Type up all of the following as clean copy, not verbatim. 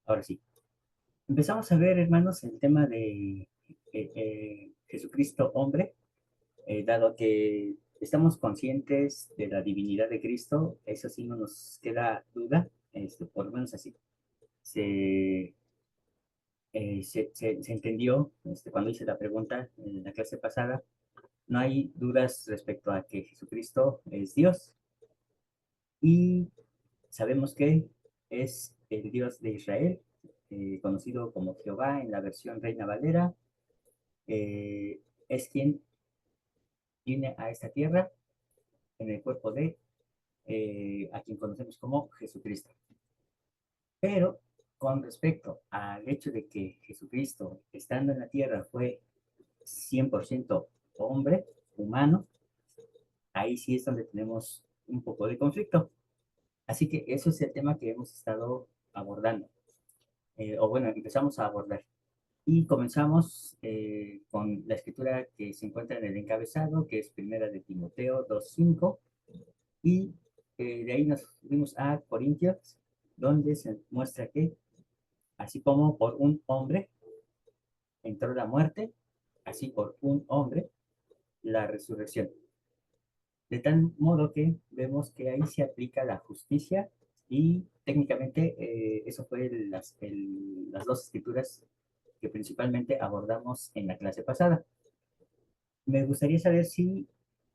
Ahora sí. Empezamos a ver, hermanos, el tema de Jesucristo hombre, dado que estamos conscientes de la divinidad de Cristo, eso sí no nos queda duda, por lo menos así. Se, se entendió cuando hice la pregunta en la clase pasada, no hay dudas respecto a que Jesucristo es Dios y sabemos que es el Dios de Israel, conocido como Jehová en la versión Reina Valera, es quien viene a esta tierra en el cuerpo de a quien conocemos como Jesucristo. Pero con respecto al hecho de que Jesucristo, estando en la tierra, fue 100% hombre, humano, ahí sí es donde tenemos un poco de conflicto. Así que eso es el tema que hemos estado abordando, o bueno, empezamos a abordar. Y comenzamos con la escritura que se encuentra en el encabezado, que es Primera de Timoteo 2:5, y de ahí nos fuimos a Corintios, donde se muestra que, así como por un hombre entró la muerte, así por un hombre la resurrección. De tal modo que vemos que ahí se aplica la justicia y técnicamente eso fue las dos escrituras que principalmente abordamos en la clase pasada. Me gustaría saber si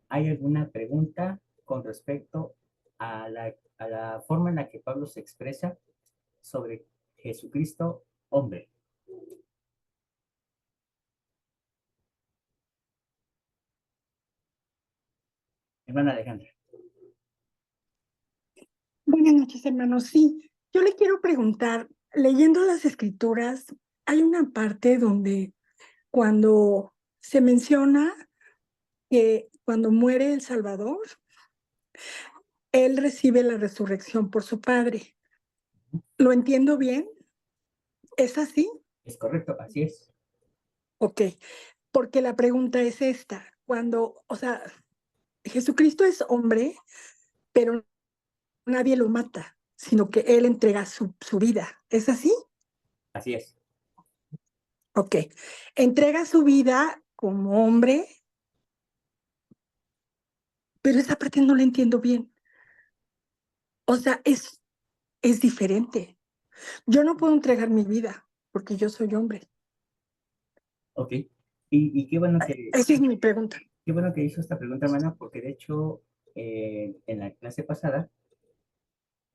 hay alguna pregunta con respecto a la forma en la que Pablo se expresa sobre Jesucristo hombre. Hermana Alejandra. Buenas noches, hermanos. Sí, yo le quiero preguntar, leyendo las escrituras, hay una parte donde cuando se menciona que cuando muere el Salvador, él recibe la resurrección por su Padre. ¿Lo entiendo bien? ¿Es así? Es correcto, así es. Ok, porque la pregunta es esta, o sea, Jesucristo es hombre, pero nadie lo mata, sino que él entrega su vida. ¿Es así? Así es. Ok, entrega su vida como hombre, pero esa parte no la entiendo bien. O sea, es diferente. Yo no puedo entregar mi vida porque yo soy hombre. Ok. Y Esa es mi pregunta. qué bueno que hizo esta pregunta, hermana, porque de hecho en la clase pasada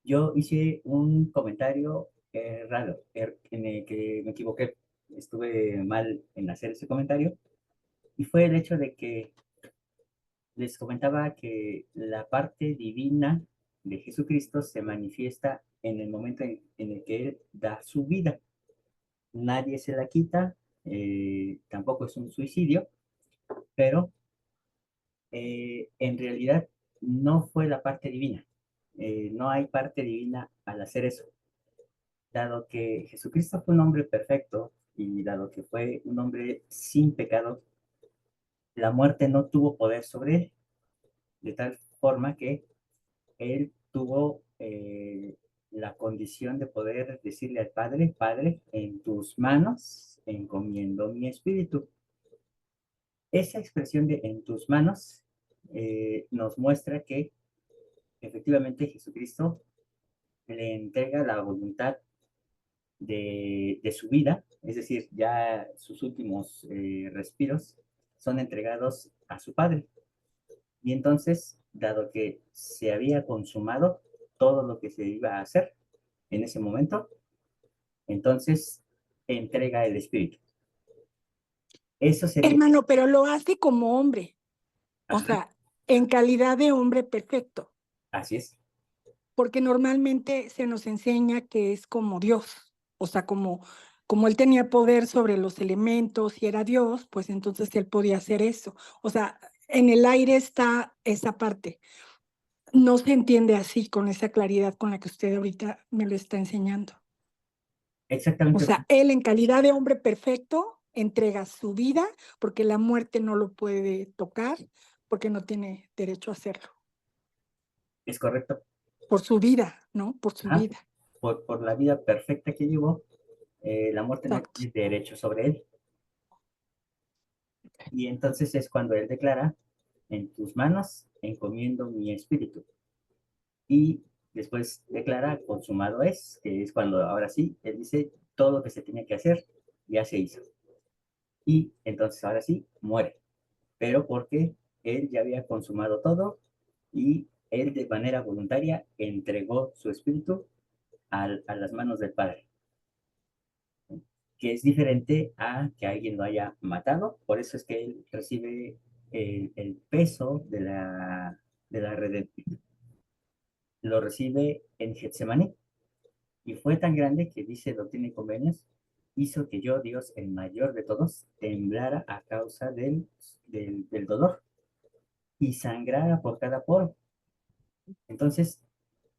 yo hice un comentario raro, en el que me equivoqué. Estuve mal en hacer ese comentario y fue el hecho de que les comentaba que la parte divina de Jesucristo se manifiesta en el momento en el que Él da su vida. Nadie se la quita, tampoco es un suicidio, pero en realidad no fue la parte divina. No hay parte divina al hacer eso. Dado que Jesucristo fue un hombre perfecto y dado que fue un hombre sin pecado, la muerte no tuvo poder sobre él, de tal forma que él tuvo la condición de poder decirle al Padre, Padre, en tus manos encomiendo mi espíritu. Esa expresión de en tus manos nos muestra que efectivamente Jesucristo le entrega la voluntad de su vida, es decir, ya sus últimos respiros son entregados a su Padre. Y entonces, dado que se había consumado todo lo que se iba a hacer en ese momento, entonces entrega el Espíritu. Eso sería, Hermano, pero lo hace como hombre, o ajá, sea, en calidad de hombre perfecto, así es, porque normalmente se nos enseña que es como Dios, o sea, como él tenía poder sobre los elementos y era Dios, pues entonces él podía hacer eso. O sea, en el aire está esa parte. No se entiende así, con esa claridad con la que usted ahorita me lo está enseñando. O exactamente, sea, él en calidad de hombre perfecto entrega su vida porque la muerte no lo puede tocar, porque no tiene derecho a hacerlo. es correcto, Por su vida, ¿no? Por su ajá, vida. por la vida perfecta que llevó, la muerte no Exacto. tiene derecho sobre él. Y entonces es cuando él declara, en tus manos encomiendo mi espíritu. Y después declara, consumado es, que es cuando ahora sí, él dice, todo lo que se tenía que hacer ya se hizo. Y entonces ahora sí, muere, pero porque él ya había consumado todo y él de manera voluntaria entregó su espíritu a las manos del Padre, que es diferente a que alguien lo haya matado. Por eso es que él recibe el peso de la redención. Lo recibe en Getsemaní y fue tan grande que dice Doctrina y Convenios, hizo que yo, Dios, el mayor de todos, temblara a causa del dolor y sangrara por cada poro. Entonces,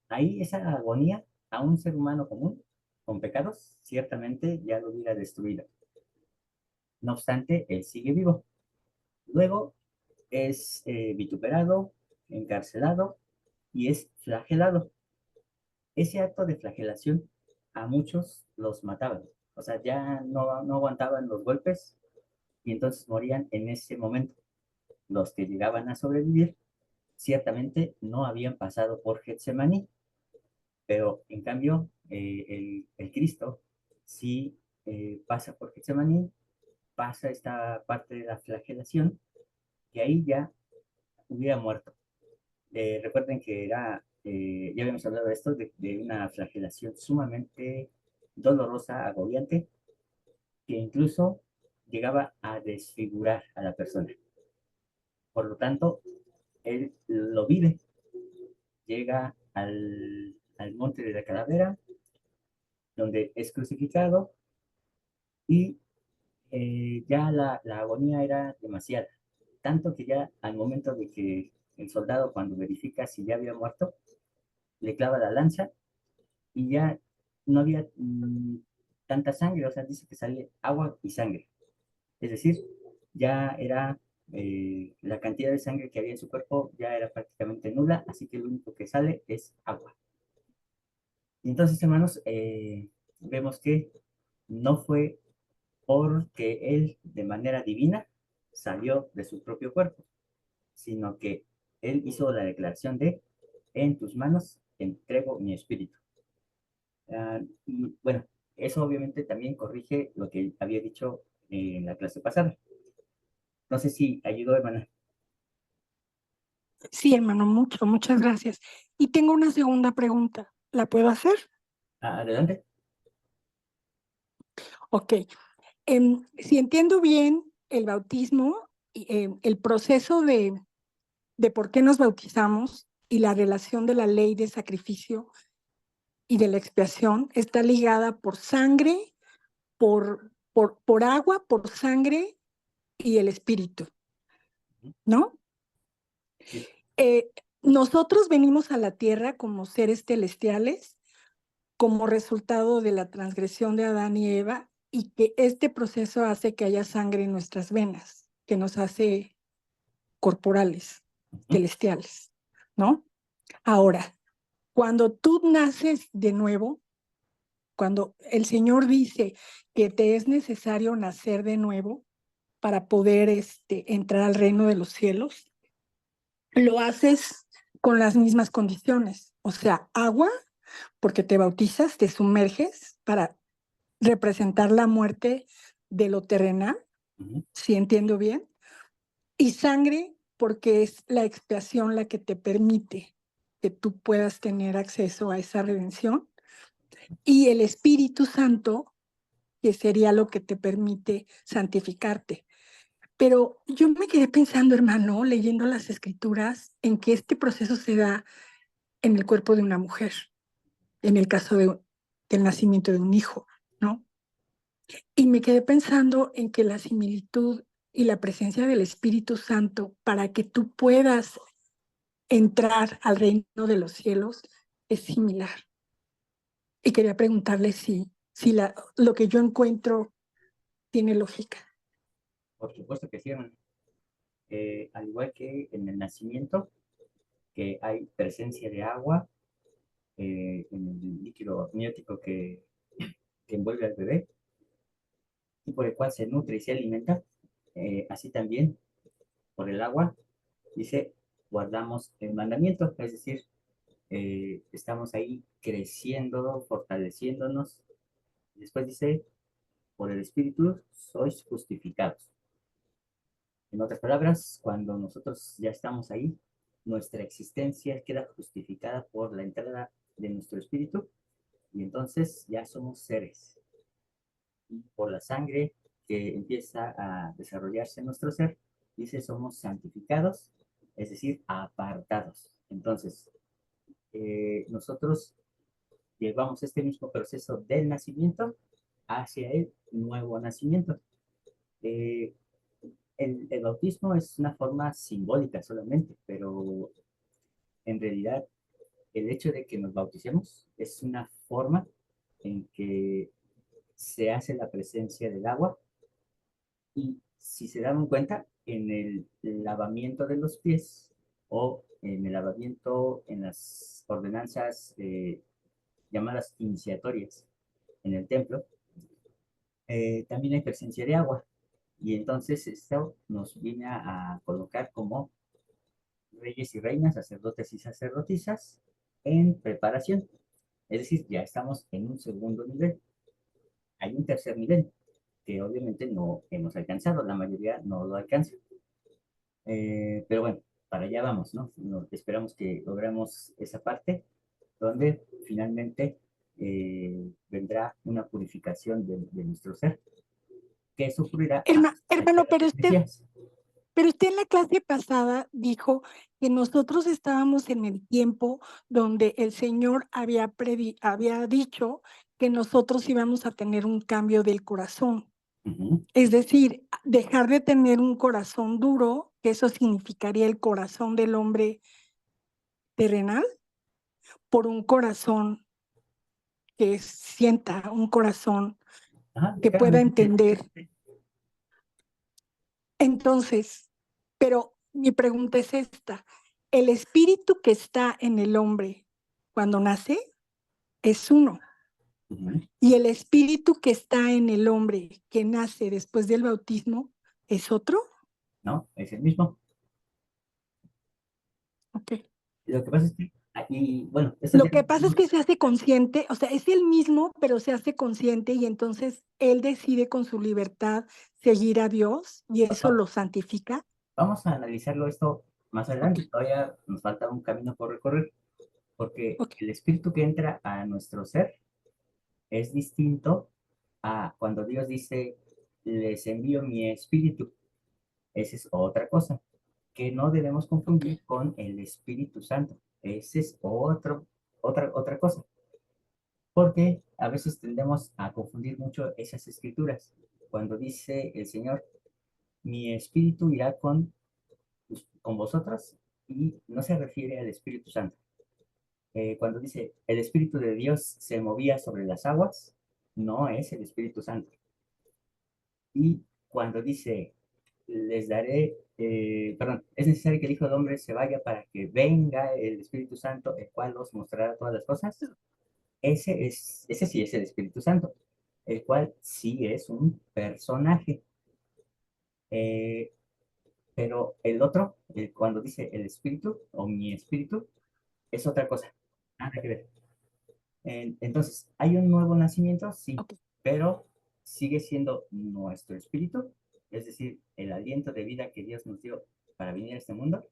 ahí esa agonía a un ser humano común, con pecados, ciertamente ya lo hubiera destruido. No obstante, él sigue vivo. Luego es vituperado, encarcelado y es flagelado. Ese acto de flagelación a muchos los mataban. O sea, ya no aguantaban los golpes y entonces morían en ese momento. Los que llegaban a sobrevivir ciertamente no habían pasado por Getsemaní, pero en cambio el Cristo sí pasa por Getsemaní, pasa esta parte de la flagelación, y ahí ya hubiera muerto. Recuerden que ya habíamos hablado de esto, de una flagelación sumamente dolorosa, agobiante, que incluso llegaba a desfigurar a la persona. Por lo tanto, él lo vive, llega al monte de la calavera, donde es crucificado, y ya la agonía era demasiada, tanto que ya al momento de que el soldado, cuando verifica si ya había muerto, le clava la lanza y ya no había tanta sangre, o sea, dice que sale agua y sangre. Es decir, ya era la cantidad de sangre que había en su cuerpo ya era prácticamente nula, así que lo único que sale es agua. Y entonces, hermanos, vemos que no fue porque él de manera divina salió de su propio cuerpo, sino que él hizo la declaración de, en tus manos entrego mi espíritu. Y bueno, eso obviamente también corrige lo que había dicho en la clase pasada. No sé si ayudó, hermana. Sí, hermano, muchas gracias. Y tengo una segunda pregunta. ¿La puedo hacer? Adelante. Ok. Si entiendo bien el bautismo, el proceso de por qué nos bautizamos y la relación de la ley de sacrificio y de la expiación está ligada por sangre, por agua, por sangre y el espíritu, ¿no? Sí. Eh, Nosotros venimos a la tierra como seres celestiales como resultado de la transgresión de Adán y Eva y que este proceso hace que haya sangre en nuestras venas, que nos hace corporales, Ujú, celestiales, ¿no? Ahora, cuando tú naces de nuevo, cuando el Señor dice que te es necesario nacer de nuevo para poder entrar al reino de los cielos, lo haces con las mismas condiciones, o sea, agua, porque te bautizas, te sumerges para representar la muerte de lo terrenal, ujú. si entiendo bien, y sangre, porque es la expiación la que te permite que tú puedas tener acceso a esa redención, y el Espíritu Santo, que sería lo que te permite santificarte. Pero yo me quedé pensando, hermano, leyendo las escrituras, en que este proceso se da en el cuerpo de una mujer, en el caso del nacimiento de un hijo, ¿no? Y me quedé pensando en que la similitud y la presencia del Espíritu Santo para que tú puedas entrar al reino de los cielos es similar. Y quería preguntarle si lo que yo encuentro tiene lógica. Por supuesto que sí, hermana. Al igual que en el nacimiento, que hay presencia de agua en el líquido amniótico que que envuelve al bebé y por el cual se nutre y se alimenta, así también por el agua, dice, guardamos el mandamiento, es decir, estamos ahí creciendo, fortaleciéndonos. Después dice, por el Espíritu sois justificados. En otras palabras, cuando nosotros ya estamos ahí, nuestra existencia queda justificada por la entrada de nuestro Espíritu y entonces ya somos seres. Y por la sangre que empieza a desarrollarse en nuestro ser, dice, somos santificados, es decir, apartados. Entonces, nosotros llevamos este mismo proceso del nacimiento hacia el nuevo nacimiento. Eh, el bautismo es una forma simbólica solamente, pero en realidad el hecho de que nos bauticemos es una forma en que se hace la presencia del agua y si se dan cuenta, en el lavamiento de los pies o en el lavamiento en las ordenanzas llamadas iniciatorias en el templo, también hay presencia de agua. Y entonces esto nos viene a colocar como reyes y reinas, sacerdotes y sacerdotisas en preparación. Es decir, ya estamos en un segundo nivel. Hay un tercer nivel que obviamente no hemos alcanzado, la mayoría no lo alcanza. Pero bueno, para allá vamos, ¿no? Esperamos que logremos esa parte donde finalmente vendrá una purificación de nuestro ser, que eso ocurrirá hasta Hermano, llegar al Mesías. pero usted en la clase pasada dijo que nosotros estábamos en el tiempo donde el Señor había dicho que nosotros íbamos a tener un cambio del corazón. Ujú. Es decir, dejar de tener un corazón duro, que eso significaría el corazón del hombre terrenal, por un corazón que sienta, un corazón Ajá, que pueda ligeramente. entender. Entonces, pero mi pregunta es esta, ¿el espíritu que está en el hombre cuando nace es uno? Ujú. ¿Y el espíritu que está en el hombre que nace después del bautismo es otro? ¿No? Es el mismo. Ok. Lo que pasa es que, y bueno, esto Lo ya que pasa es que se hace consciente, o sea, es el mismo, pero se hace consciente y entonces él decide con su libertad seguir a Dios y eso lo santifica. vamos a analizarlo esto más Ok, adelante. Todavía nos falta un camino por recorrer, porque ok, el espíritu que entra a nuestro ser es distinto a cuando Dios dice, les envío mi espíritu. Esa es otra cosa que no debemos ok. confundir con el Espíritu Santo. Ese es otra cosa, porque a veces tendemos a confundir mucho esas escrituras. Cuando dice el Señor, mi espíritu irá con vosotros, y no se refiere al Espíritu Santo. Cuando dice el Espíritu de Dios se movía sobre las aguas, no es el Espíritu Santo. Y cuando dice les daré, perdón, es necesario que el Hijo del Hombre se vaya para que venga el Espíritu Santo, el cual os mostrará todas las cosas. Ese sí es el Espíritu Santo, el cual sí es un personaje. Eh, pero el otro, cuando dice el Espíritu o mi Espíritu, es otra cosa. Nada que ver. Entonces, ¿hay un nuevo nacimiento? Sí, Ok. pero sigue siendo nuestro espíritu, es decir, el aliento de vida que Dios nos dio para venir a este mundo,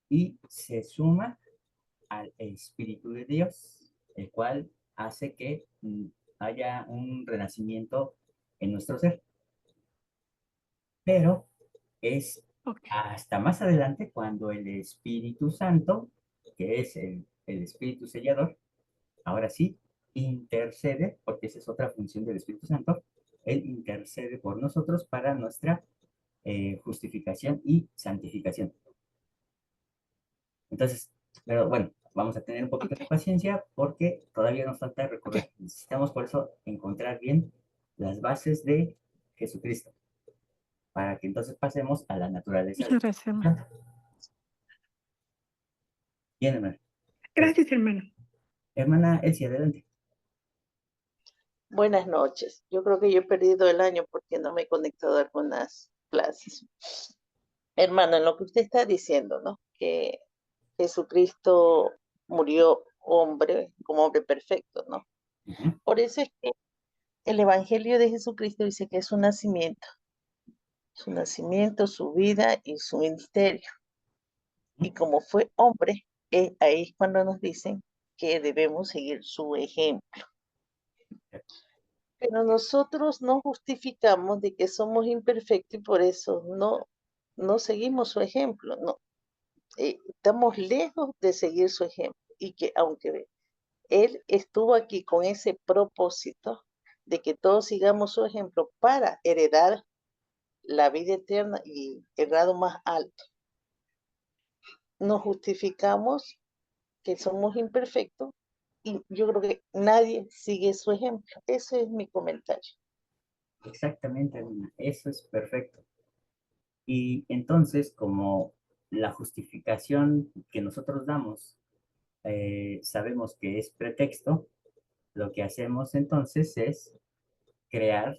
y se suma al Espíritu de Dios, el cual hace que haya un renacimiento en nuestro ser. Pero es Ok, hasta más adelante cuando el Espíritu Santo, que es el Espíritu sellador, ahora sí, intercede, porque esa es otra función del Espíritu Santo, Él intercede por nosotros para nuestra justificación y santificación. Entonces, pero bueno, vamos a tener un poquito ok, de paciencia porque todavía nos falta ok. recorrer. Necesitamos por eso encontrar bien las bases de Jesucristo, para que entonces pasemos a la naturaleza del Muchas gracias, Espíritu hermano. Santo. Bien, hermana. Pues, Gracias, hermano. hermana Elsie, adelante. Buenas noches. Yo creo que yo he perdido el año porque no me he conectado a algunas clases. Hermano, en lo que usted está diciendo, ¿no? Que Jesucristo murió hombre, como hombre perfecto, ¿no? Ujú. Por eso es que el Evangelio de Jesucristo dice que es su nacimiento, su vida y su ministerio. Y como fue hombre, ahí es cuando nos dicen que debemos seguir su ejemplo. Pero nosotros no justificamos de que somos imperfectos y por eso no seguimos su ejemplo, no. Estamos lejos de seguir su ejemplo y que aunque él estuvo aquí con ese propósito de que todos sigamos su ejemplo para heredar la vida eterna y el grado más alto, nos justificamos que somos imperfectos y yo creo que nadie sigue su ejemplo. Ese es mi comentario. Exactamente, hermana, eso es perfecto. Y entonces, como la justificación que nosotros damos, sabemos que es pretexto, lo que hacemos entonces es crear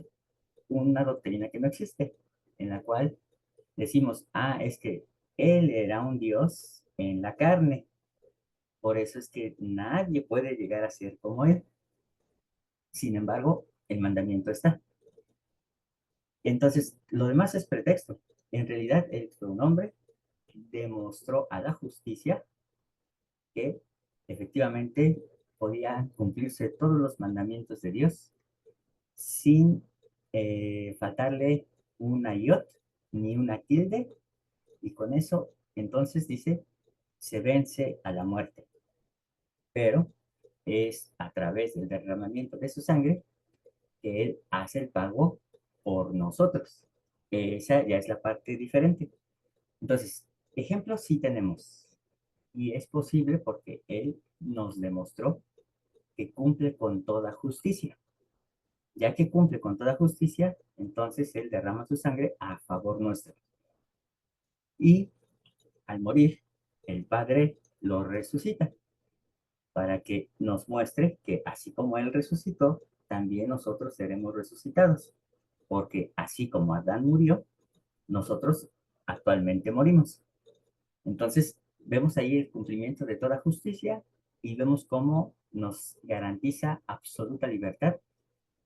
una doctrina que no existe, en la cual decimos, ah, es que él era un Dios en la carne, por eso es que nadie puede llegar a ser como él. Sin embargo, el mandamiento está. Entonces, lo demás es pretexto. En realidad, él fue un hombre, demostró a la justicia que efectivamente podían cumplirse todos los mandamientos de Dios sin faltarle una iot ni una tilde, y con eso entonces dice, se vence a la muerte, pero es a través del derramamiento de su sangre que Él hace el pago por nosotros. Esa ya es la parte diferente. Entonces, ejemplos sí tenemos, y es posible porque Él nos demostró que cumple con toda justicia. Ya que cumple con toda justicia, entonces Él derrama su sangre a favor nuestro. Y al morir, el Padre lo resucita para que nos muestre que así como Él resucitó, también nosotros seremos resucitados. Porque así como Adán murió, nosotros actualmente morimos. Entonces, vemos ahí el cumplimiento de toda justicia y vemos cómo nos garantiza absoluta libertad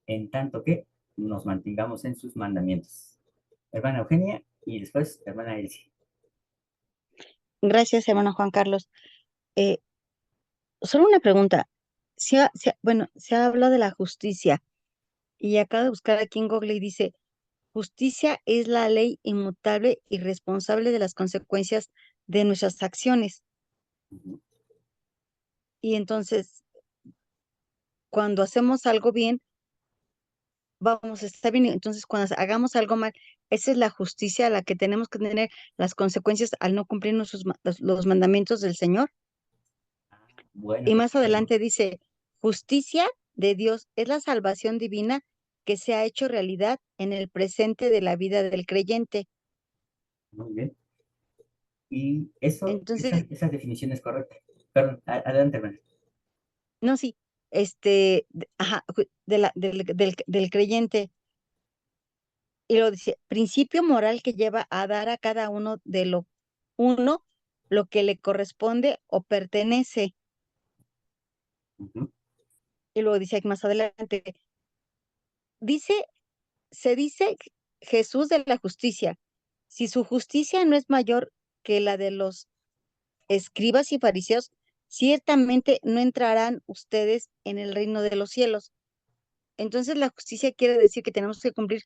en tanto que nos mantengamos en sus mandamientos. Hermana Eugenia y después hermana Elsie. Gracias, hermano Juan Carlos. Eh, Solo una pregunta. Bueno, se habla de la justicia y acabo de buscar aquí en Google y dice, justicia es la ley inmutable y responsable de las consecuencias de nuestras acciones. Y entonces, cuando hacemos algo bien, vamos a estar bien. Entonces, cuando hagamos algo mal, esa es la justicia a la que tenemos que tener las consecuencias al no cumplir los mandamientos del Señor. Bueno, Y te más comprendo. adelante dice, justicia de Dios es la salvación divina que se ha hecho realidad en el presente de la vida del creyente. Muy bien. Y eso, Entonces, esa definición es correcta. Perdón, adelante, hermano. no, sí, ajá, del creyente. Y lo dice, principio moral que lleva a dar a cada uno de lo uno lo que le corresponde o pertenece. Ujú. Y luego dice aquí más adelante, dice, se dice Jesús de la justicia. Si su justicia no es mayor que la de los escribas y fariseos, ciertamente no entrarán ustedes en el reino de los cielos. Entonces la justicia quiere decir que tenemos que cumplir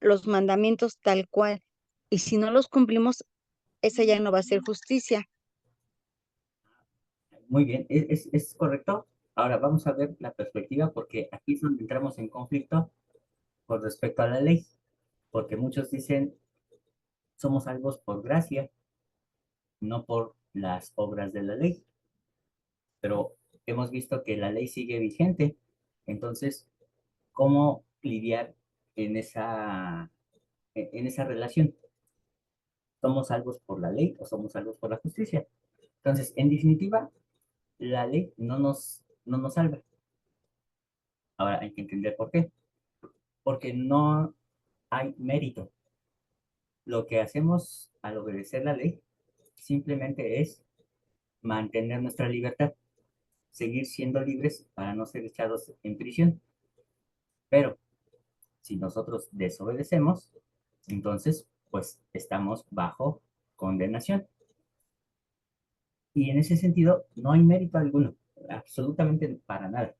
los mandamientos tal cual. Y si no los cumplimos, esa ya no va a ser justicia. Muy bien, es correcto. Ahora vamos a ver la perspectiva porque aquí es donde entramos en conflicto con respecto a la ley, porque muchos dicen somos salvos por gracia, no por las obras de la ley, pero hemos visto que la ley sigue vigente. Entonces, ¿cómo lidiar en en esa relación? ¿Somos salvos por la ley o somos salvos por la justicia? Entonces, en definitiva, la ley no nos salva. Ahora hay que entender por qué. Porque no hay mérito. Lo que hacemos al obedecer la ley simplemente es mantener nuestra libertad, seguir siendo libres para no ser echados en prisión. Pero si nosotros desobedecemos, entonces pues estamos bajo condenación. Y en ese sentido no hay mérito alguno, absolutamente para nada.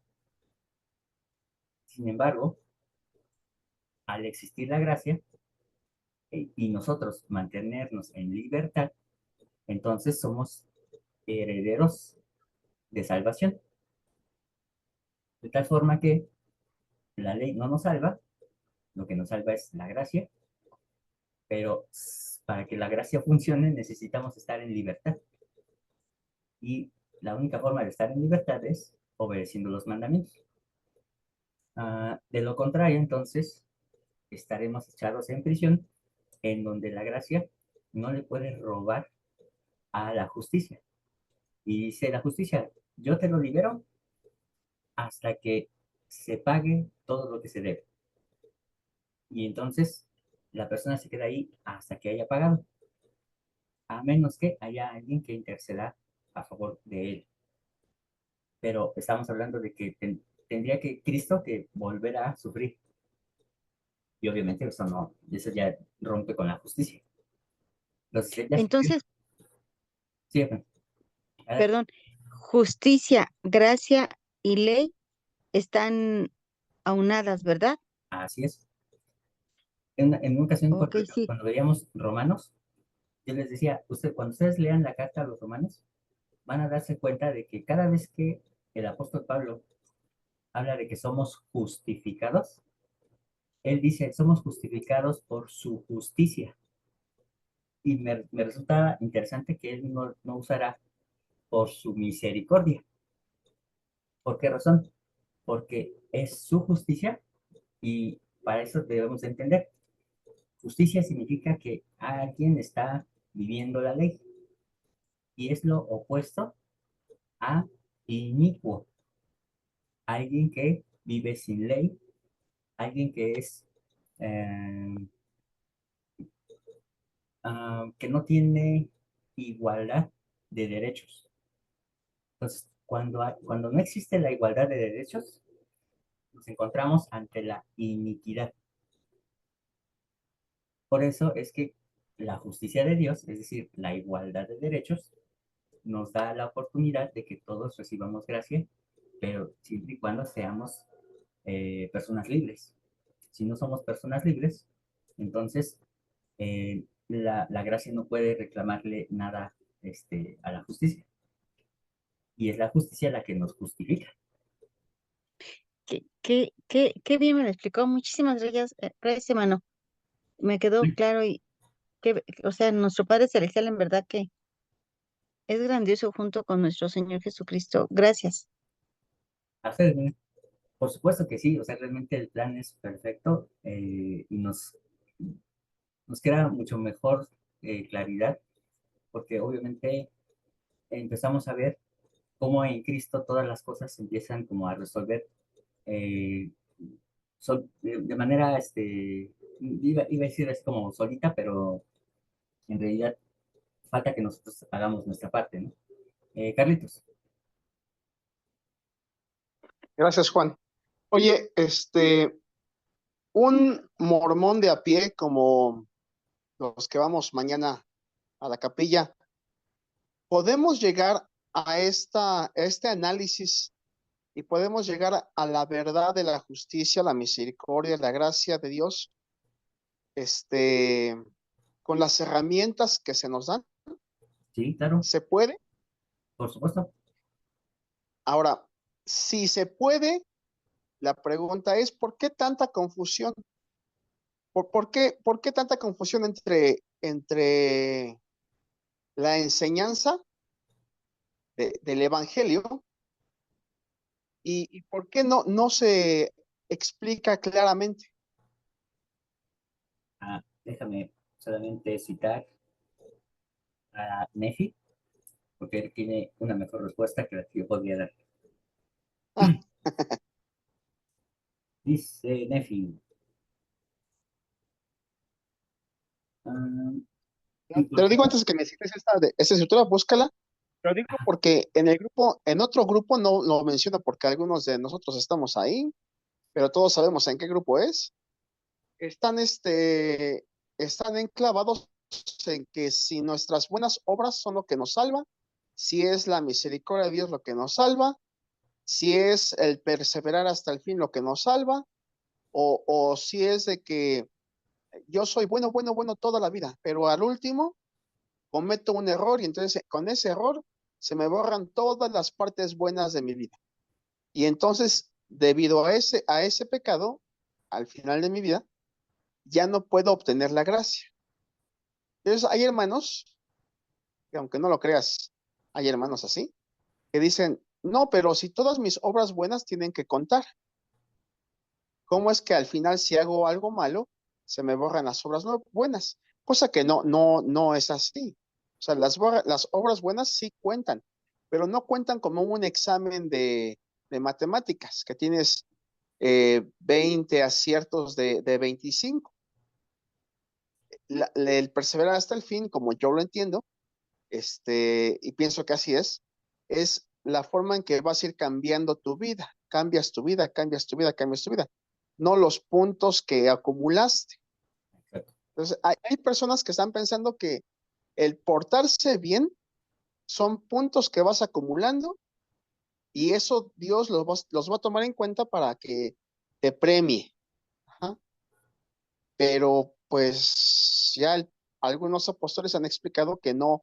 Sin embargo, al existir la gracia y nosotros mantenernos en libertad, entonces somos herederos de salvación. De tal forma que la ley no nos salva, lo que nos salva es la gracia, pero para que la gracia funcione necesitamos estar en libertad. Y la única forma de estar en libertad es obedeciendo los mandamientos. De lo contrario, entonces, estaremos echados en prisión, en donde la gracia no le puede robar a la justicia. Y dice la justicia, yo te lo libero hasta que se pague todo lo que se debe. Y entonces la persona se queda ahí hasta que haya pagado, a menos que haya alguien que interceda a favor de él. Pero estamos hablando de que tendría que Cristo que volver a sufrir. Y obviamente eso no, eso ya rompe con la justicia. Entonces, ya sufrió. Entonces, Sí, bueno, perdón, justicia, gracia y ley están aunadas, ¿verdad? así es. En una ocasión, Ok, sí. cuando veíamos Romanos, yo les decía, cuando ustedes lean la carta a los romanos, van a darse cuenta de que cada vez que el apóstol Pablo habla de que somos justificados, él dice, somos justificados por su justicia. Y me resulta interesante que él no usará por su misericordia. ¿Por qué razón? Porque es su justicia y para eso debemos entender. Justicia significa que alguien está viviendo la ley y es lo opuesto a inicuo. Alguien que vive sin ley, alguien que es eh, que no tiene igualdad de derechos. Entonces, cuando no existe la igualdad de derechos, nos encontramos ante la iniquidad. Por eso es que la justicia de Dios, es decir, la igualdad de derechos, nos da la oportunidad de que todos recibamos gracia, pero siempre y cuando seamos personas libres. Si no somos personas libres, entonces la gracia no puede reclamarle nada a la justicia. Y es la justicia la que nos justifica. Qué bien me lo explicó. Muchísimas gracias, hermano. Me quedó claro y o sea, nuestro Padre Celestial en verdad que es grandioso junto con nuestro Señor Jesucristo. Gracias. Hacer, por supuesto que sí, o sea, realmente el plan es perfecto y nos crea mucho mejor claridad, porque obviamente empezamos a ver cómo en Cristo todas las cosas se empiezan como a resolver eh, de manera, iba a decir es como solita, pero en realidad falta que nosotros hagamos nuestra parte, ¿no? Carlitos, Gracias, Juan. Oye, un mormón de a pie, como los que vamos mañana a la capilla, ¿podemos llegar a este análisis y podemos llegar a la verdad de la justicia, la misericordia, la gracia de Dios, este, con las herramientas que se nos dan? sí, claro, ¿Se puede? por supuesto. Ahora, si se puede, la pregunta es, ¿por qué tanta confusión? ¿Por qué tanta confusión entre la enseñanza del Evangelio y por qué no se explica claramente? Déjame solamente citar a Nefi, porque él tiene una mejor respuesta que la que yo podría dar. Ah, Dice Nefi. Te lo digo antes de que me cites esta escritura, búscala. Te lo digo porque en el grupo, en otro grupo no lo menciono porque algunos de nosotros estamos ahí, pero todos sabemos en qué grupo es. Están, están enclavados en que si nuestras buenas obras son lo que nos salva, si es la misericordia de Dios lo que nos salva, si es el perseverar hasta el fin lo que nos salva, o si es de que yo soy bueno toda la vida, pero al último cometo un error y entonces con ese error se me borran todas las partes buenas de mi vida. Y entonces, debido a ese pecado, al final de mi vida, ya no puedo obtener la gracia. Entonces, hay hermanos, que aunque no lo creas, hay hermanos así, que dicen, no, pero si todas mis obras buenas tienen que contar, ¿cómo es que al final si hago algo malo, se me borran las obras buenas? Cosa que no es así. O sea, las obras buenas sí cuentan, pero no cuentan como un examen de matemáticas, que tienes 20 aciertos de 25. El perseverar hasta el fin, como yo lo entiendo, y pienso que así es la forma en que vas a ir cambiando tu vida. Cambias tu vida, cambias tu vida, cambias tu vida. No los puntos que acumulaste. Exacto. Entonces, hay personas que están pensando que el portarse bien son puntos que vas acumulando y eso Dios los va a tomar en cuenta para que te premie. Ajá. Pero pues ya algunos apóstoles han explicado que no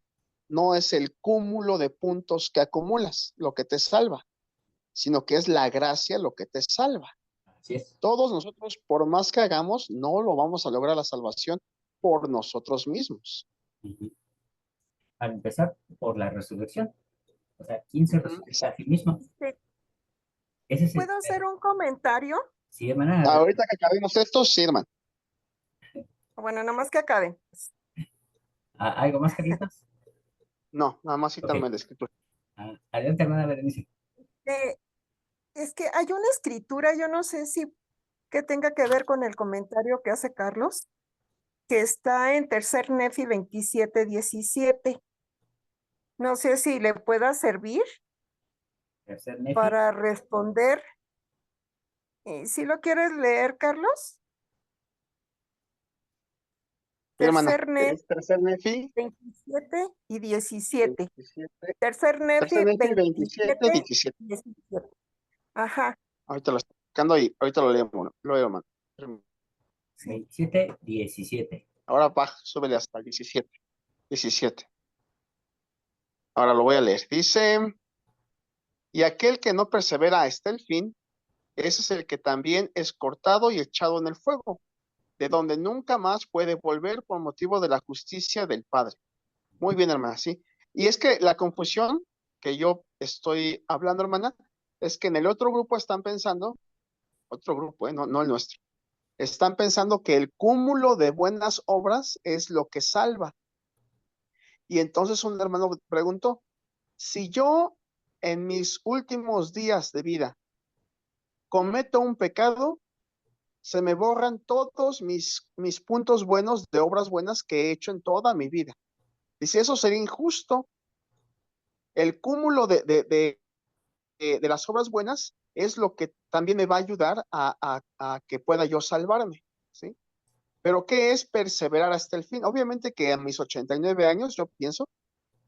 es el cúmulo de puntos que acumulas lo que te salva, sino que es la gracia lo que te salva. Así es. Todos nosotros, por más que hagamos, no lo vamos a lograr la salvación por nosotros mismos. Ujú. Al empezar por la resurrección. O sea, ¿quién se resucita a sí mismo? Ese es el ¿Puedo hacer un comentario? Sí, hermana. Ahorita que acabemos esto, sí, hermano. Bueno, nomás que acaben. ¿Algo más, Carlitos? No, nada más Ok. citarme la escritura. Adelante, hermana Berenice. Es que hay una escritura, yo no sé si que tenga que ver con el comentario que hace Carlos, que está en Tercer Nefi 27:17. No sé si le pueda servir Tercer Nefi. para responder. ¿Sí lo quieres leer, Carlos? Sí, hermana. Tercer Nefi Es Tercer Nefi 27 y 17. 27. Tercer Nefi Tercer Nefi 27, 27 y 17. 17. Ajá, Ahorita lo estoy buscando y ahorita lo leemos, lo leo, hermano. sí. 27, 17. Ahora baja, súbele hasta el 17. 17. Ahora lo voy a leer. Dice, y aquel que no persevera hasta el fin, ese es el que también es cortado y echado en el fuego, de donde nunca más puede volver por motivo de la justicia del Padre. Muy bien, hermana, sí. Y es que la confusión que yo estoy hablando, hermana, es que en el otro grupo están pensando, otro grupo, no el nuestro, están pensando que el cúmulo de buenas obras es lo que salva. Y entonces un hermano preguntó, si yo en mis últimos días de vida cometo un pecado, se me borran todos mis puntos buenos de obras buenas que he hecho en toda mi vida. Dice, eso sería injusto. El cúmulo de las obras buenas es lo que también me va a ayudar a que pueda yo salvarme, ¿sí? Pero ¿qué es perseverar hasta el fin? Obviamente que a mis 89 años, yo pienso,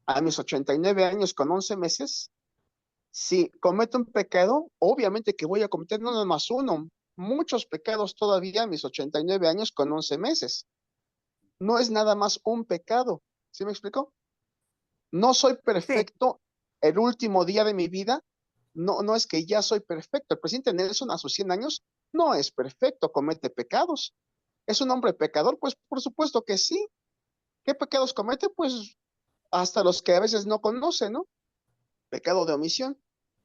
a mis 89 años con 11 meses, si cometo un pecado, obviamente que voy a cometer no nada más uno, muchos pecados todavía a mis 89 años con 11 meses. No es nada más un pecado, ¿sí me explico? No soy perfecto el último día de mi vida, no es que ya soy perfecto. El presidente Nelson a sus 100 años no es perfecto, comete pecados. ¿Es un hombre pecador? Pues por supuesto que sí. ¿Qué pecados comete? Pues hasta los que a veces no conoce, ¿no? Pecado de omisión.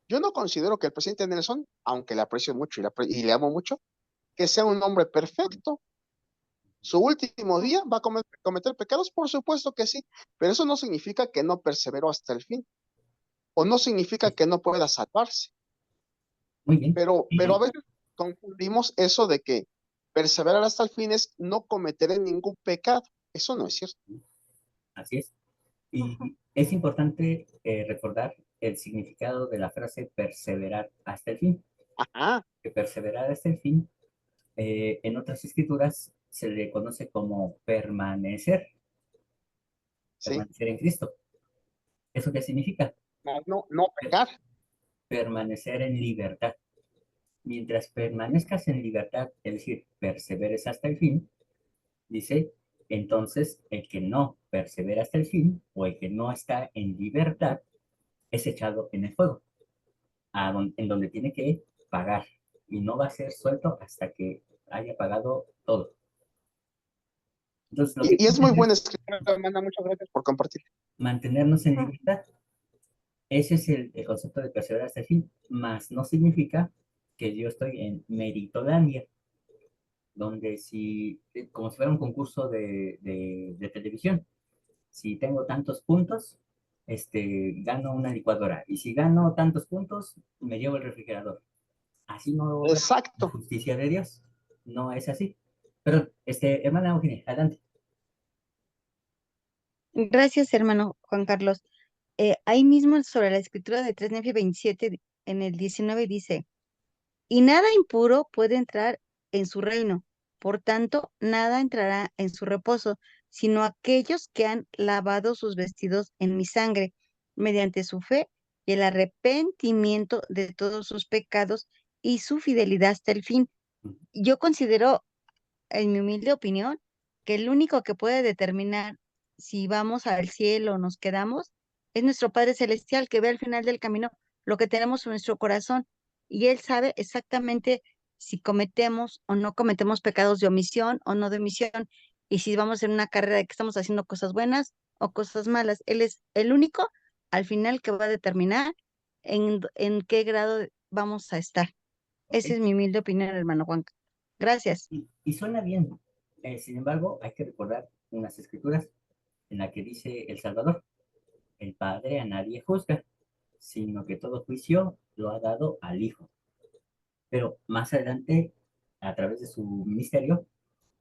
Yo no considero que el presidente Nelson, aunque le aprecio mucho y le amo mucho, que sea un hombre perfecto. Su último día va a cometer pecados, por supuesto que sí, pero eso no significa que no perseveró hasta el fin, o no significa que no pueda salvarse. Muy bien. Pero a veces confundimos eso de que perseverar hasta el fin es no cometer ningún pecado. Eso no es cierto. Así es. Ujú. Y es importante recordar el significado de la frase perseverar hasta el fin. Ajá, Que perseverar hasta el fin, en otras escrituras se le conoce como sí. permanecer en Cristo. ¿Eso qué significa? No Per- pecar. Permanecer en libertad. Mientras permanezcas en libertad, es decir, perseveres hasta el fin, dice, entonces el que no persevera hasta el fin o el que no está en libertad es echado en el fuego, en donde tiene que pagar y no va a ser suelto hasta que haya pagado todo. Entonces, lo que Y es muy es buena escritura, hermana. Muchas gracias por compartir. mantenernos en Mm. libertad. Ese es el concepto de perseverar hasta el fin, más no significa que yo estoy en meritolandia, donde si, como si fuera un concurso de televisión, si tengo tantos puntos, gano una licuadora, y si gano tantos puntos, me llevo el refrigerador. Así no obra la Exacto. justicia de Dios, no es así. Pero, hermana Eugenia, adelante. Gracias, hermano Juan Carlos. Ahí mismo sobre la escritura de 3 Nefi 27, en el 19 dice, y nada impuro puede entrar en su reino, por tanto, nada entrará en su reposo, sino aquellos que han lavado sus vestidos en mi sangre, mediante su fe y el arrepentimiento de todos sus pecados y su fidelidad hasta el fin. Yo considero, en mi humilde opinión, que el único que puede determinar si vamos al cielo o nos quedamos es nuestro Padre Celestial, que ve al final del camino lo que tenemos en nuestro corazón y Él sabe exactamente si cometemos o no cometemos pecados de omisión o no de omisión, y si vamos en una carrera de que estamos haciendo cosas buenas o cosas malas. Él es el único al final que va a determinar en qué grado vamos a estar. ¿Ok? Esa es mi humilde opinión, hermano Juan. Gracias. Y suena bien. Sin embargo, hay que recordar unas escrituras en la que dice el Salvador, el Padre a nadie juzga, sino que todo juicio lo ha dado al Hijo. Pero más adelante, a través de su ministerio,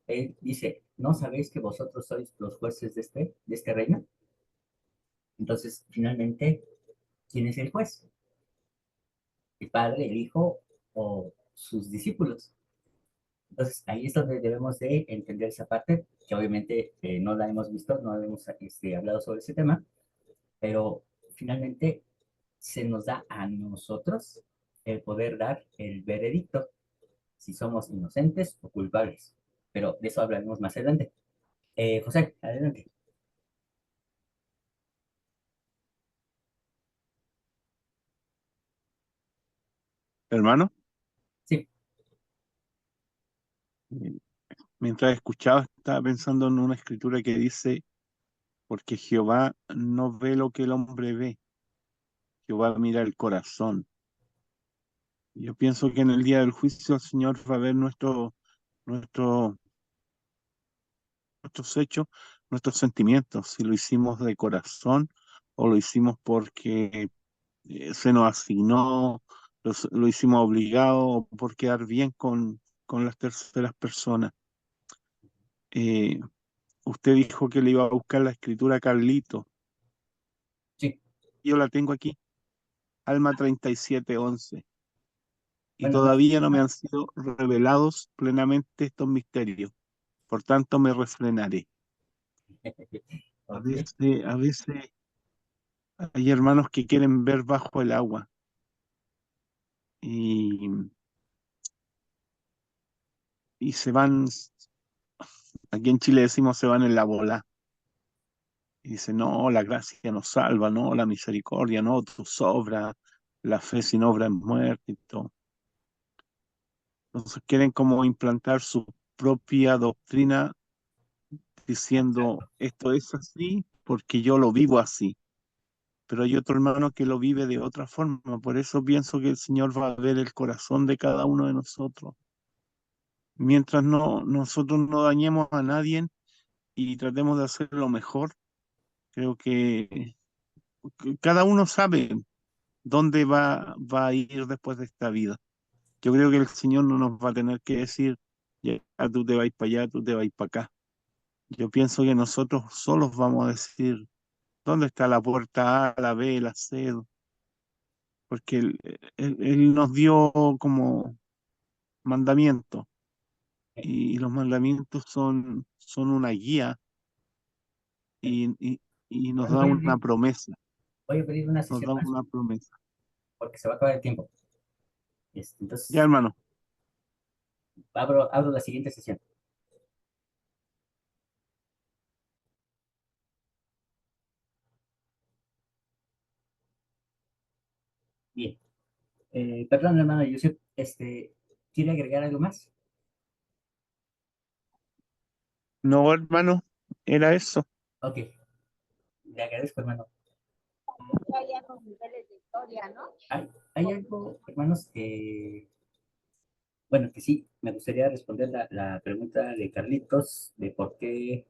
él dice, ¿no sabéis que vosotros sois los jueces de este reino? Entonces, finalmente, ¿quién es el juez? ¿El Padre, el Hijo o sus discípulos? Entonces, ahí es donde debemos de entender esa parte, que obviamente no la hemos visto, no hemos hablado sobre ese tema, pero finalmente se nos da a nosotros el poder dar el veredicto, si somos inocentes o culpables. Pero de eso hablaremos más adelante. José, adelante. Hermano, Sí, eh, mientras escuchaba estaba pensando en una escritura que dice, porque Jehová no ve lo que el hombre ve, Jehová mira el corazón. Yo pienso que en el día del juicio el Señor va a ver nuestro, nuestros hechos, nuestros sentimientos, si lo hicimos de corazón o lo hicimos porque se nos asignó, lo hicimos obligado o por quedar bien con las terceras personas. Eh, Usted dijo que le iba a buscar la escritura a Carlito. sí. Yo la tengo aquí, Alma 37:11. Y Bueno, todavía no me han sido revelados plenamente estos misterios. Por tanto, me refrenaré. A ok. veces, a veces hay hermanos que quieren ver bajo el agua. Y, y se van, aquí en Chile decimos se van en la bola. Y dicen, no, la gracia nos salva, no, la misericordia, no, tus obras, la fe sin obra es muerte y todo. Entonces quieren como implantar su propia doctrina diciendo, esto es así porque yo lo vivo así. Pero hay otro hermano que lo vive de otra forma. Por eso pienso que el Señor va a ver el corazón de cada uno de nosotros. Mientras nosotros no dañemos a nadie y tratemos de hacer lo mejor, creo que cada uno sabe dónde va a ir después de esta vida. Yo creo que el Señor no nos va a tener que decir, ya tú te vas para allá, tú te vas para acá. Yo pienso que nosotros solos vamos a decir, ¿dónde está la puerta A, la B, la C? Porque Él nos dio como mandamientos y los mandamientos son una guía y, y, y nos Bueno, da una promesa, voy a pedir una nos sesión da más una promesa. porque se va a acabar el tiempo. Ya, Entonces, hermano, abro la siguiente sesión. Bien. Perdón, hermano Yusef, ¿quiere agregar algo más? no, hermano, era eso. Ok, le agradezco, hermano. Hay algunos niveles de historia, ¿no? Hay algo, hermanos, bueno, que sí, me gustaría responder la pregunta de Carlitos de por qué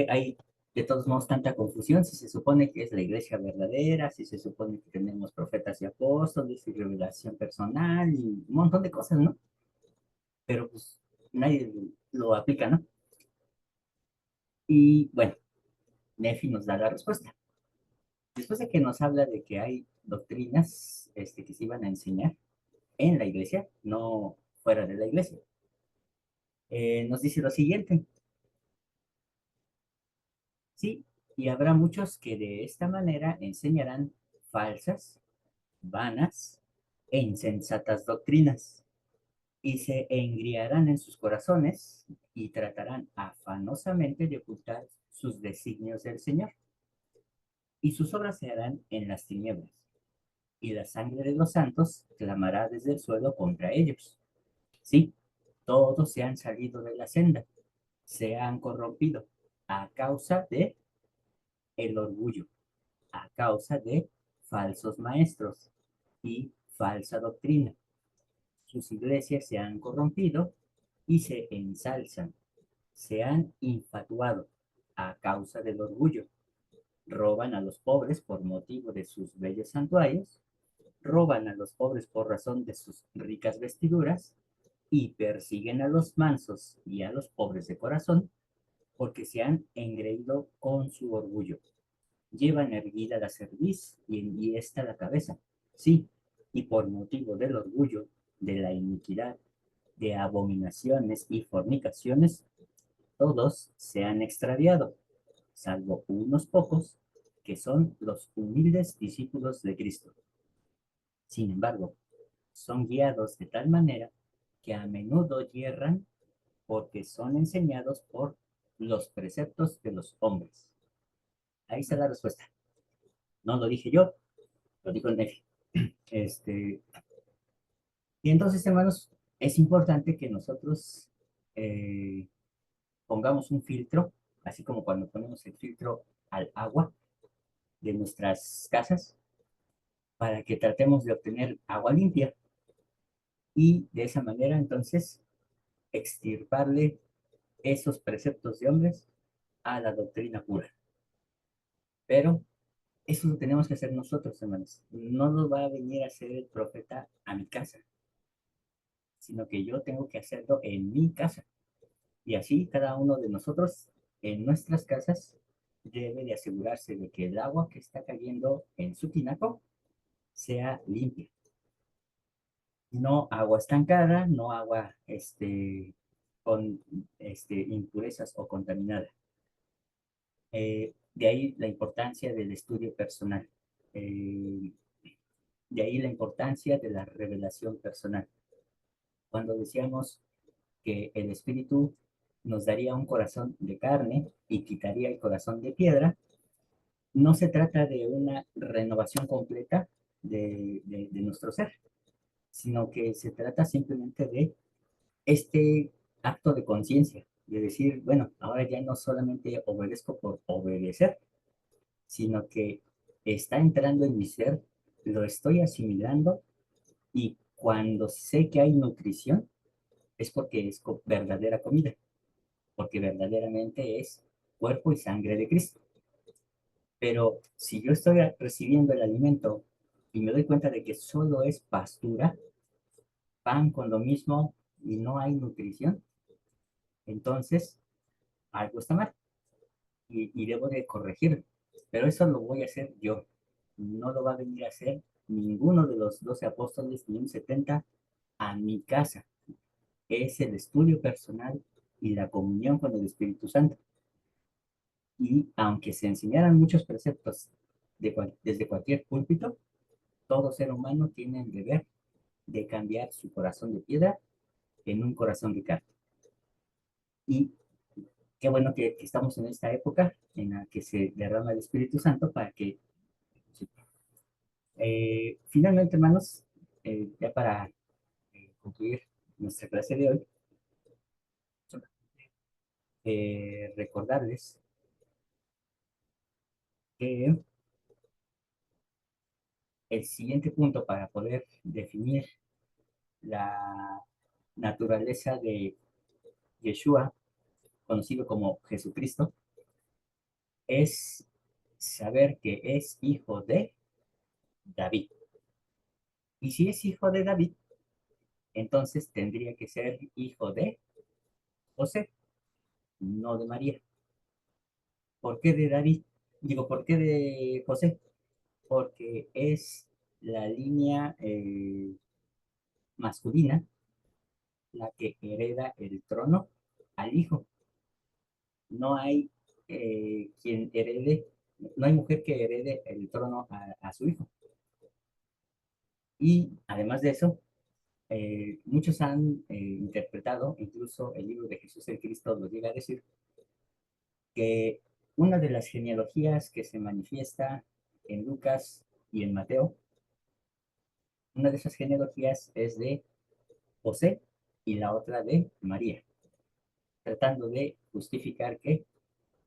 hay de todos modos tanta confusión, si se supone que es la iglesia verdadera, si se supone que tenemos profetas y apóstoles y revelación personal y un montón de cosas, ¿no? Pero pues nadie lo aplica, ¿no? Y bueno, Nefi nos da la respuesta. Después de que nos habla de que hay doctrinas que se iban a enseñar en la iglesia, no fuera de la iglesia, nos dice lo siguiente, sí, y habrá muchos que de esta manera enseñarán falsas, vanas e insensatas doctrinas, y se engriarán en sus corazones y tratarán afanosamente de ocultar sus designios del Señor, y sus obras se harán en las tinieblas, y la sangre de los santos clamará desde el suelo contra ellos. Sí, todos se han salido de la senda, se han corrompido a causa de el orgullo, a causa de falsos maestros y falsa doctrina. Sus iglesias se han corrompido y se ensalzan, se han infatuado a causa del orgullo. Roban a los pobres por motivo de sus bellos santuarios, roban a los pobres por razón de sus ricas vestiduras y persiguen a los mansos y a los pobres de corazón porque se han engreído con su orgullo. Llevan erguida la cerviz y enhiesta la cabeza. Sí, y por motivo del orgullo, de la iniquidad, de abominaciones y fornicaciones, todos se han extraviado, salvo unos pocos, que son los humildes discípulos de Cristo. Sin embargo, son guiados de tal manera que a menudo yerran porque son enseñados por los preceptos de los hombres. Ahí está la respuesta. No lo dije yo, lo dijo el Nefi. Este, y entonces, hermanos, es importante que nosotros eh, pongamos un filtro, así como cuando ponemos el filtro al agua de nuestras casas, para que tratemos de obtener agua limpia y de esa manera entonces extirparle esos preceptos de hombres a la doctrina pura. Pero eso lo tenemos que hacer nosotros, hermanos. No lo va a venir a hacer el profeta a mi casa, sino que yo tengo que hacerlo en mi casa. Y así cada uno de nosotros en nuestras casas debe de asegurarse de que el agua que está cayendo en su tinaco sea limpia. No agua estancada, no agua con impurezas o contaminada. De ahí la importancia del estudio personal. Eh, de ahí la importancia de la revelación personal. Cuando decíamos que el Espíritu nos daría un corazón de carne y quitaría el corazón de piedra, no se trata de una renovación completa de nuestro ser, sino que se trata simplemente de este acto de conciencia, de decir, bueno, ahora ya no solamente obedezco por obedecer, sino que está entrando en mi ser, lo estoy asimilando y cuando sé que hay nutrición es porque es verdadera comida, porque verdaderamente es cuerpo y sangre de Cristo. Pero si yo estoy recibiendo el alimento y me doy cuenta de que solo es pastura, pan con lo mismo y no hay nutrición, entonces algo está mal y debo de corregirlo. Pero eso lo voy a hacer yo. No lo va a venir a hacer ninguno de los 12 apóstoles ni un 70 a mi casa. Es el estudio personal y la comunión con el Espíritu Santo. Y aunque se enseñaran muchos preceptos desde cualquier púlpito, todo ser humano tiene el deber de cambiar su corazón de piedra en un corazón de carne. Y qué bueno que estamos en esta época en la que se derrama el Espíritu Santo para que, finalmente, hermanos, ya para concluir nuestra clase de hoy, recordarles que el siguiente punto para poder definir la naturaleza de Yeshua, conocido como Jesucristo, es saber que es hijo de David. Y si es hijo de David, entonces tendría que ser hijo de José, no de María. ¿Por qué de David? Digo, ¿por qué de José? Porque es la línea masculina la que hereda el trono al hijo. No hay quien herede, no hay mujer que herede el trono a su hijo. Y además de eso, muchos han interpretado, incluso el libro de Jesús el Cristo lo llega a decir, que una de las genealogías que se manifiesta en Lucas y en Mateo, una de esas genealogías es de José y la otra de María, tratando de justificar que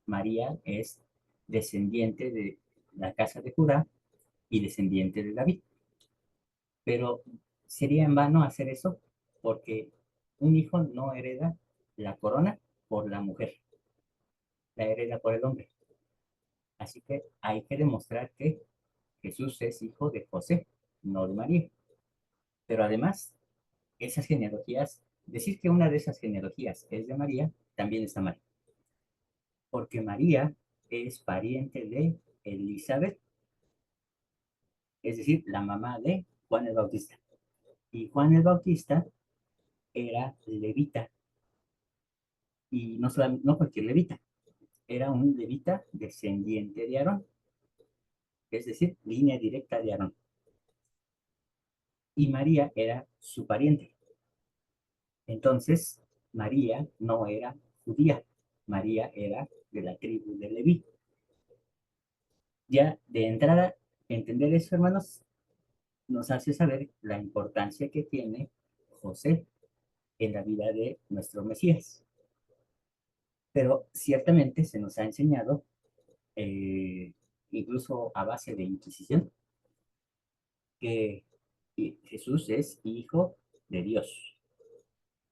María es descendiente de la casa de Judá y descendiente de David. Pero sería en vano hacer eso porque un hijo no hereda la corona por la mujer, la hereda por el hombre. Así que hay que demostrar que Jesús es hijo de José, no de María. Pero además, esas genealogías, decir que una de esas genealogías es de María, también está mal. Porque María es pariente de Elizabeth, es decir, la mamá de Juan el Bautista. Y Juan el Bautista era levita, y no, solamente, no cualquier levita, era un levita descendiente de Aarón, es decir, línea directa de Aarón. Y María era su pariente. Entonces, María no era judía, María era de la tribu de Leví. Ya de entrada, entender eso, hermanos, nos hace saber la importancia que tiene José en la vida de nuestro Mesías. Pero ciertamente se nos ha enseñado, incluso a base de Inquisición, que Jesús es hijo de Dios.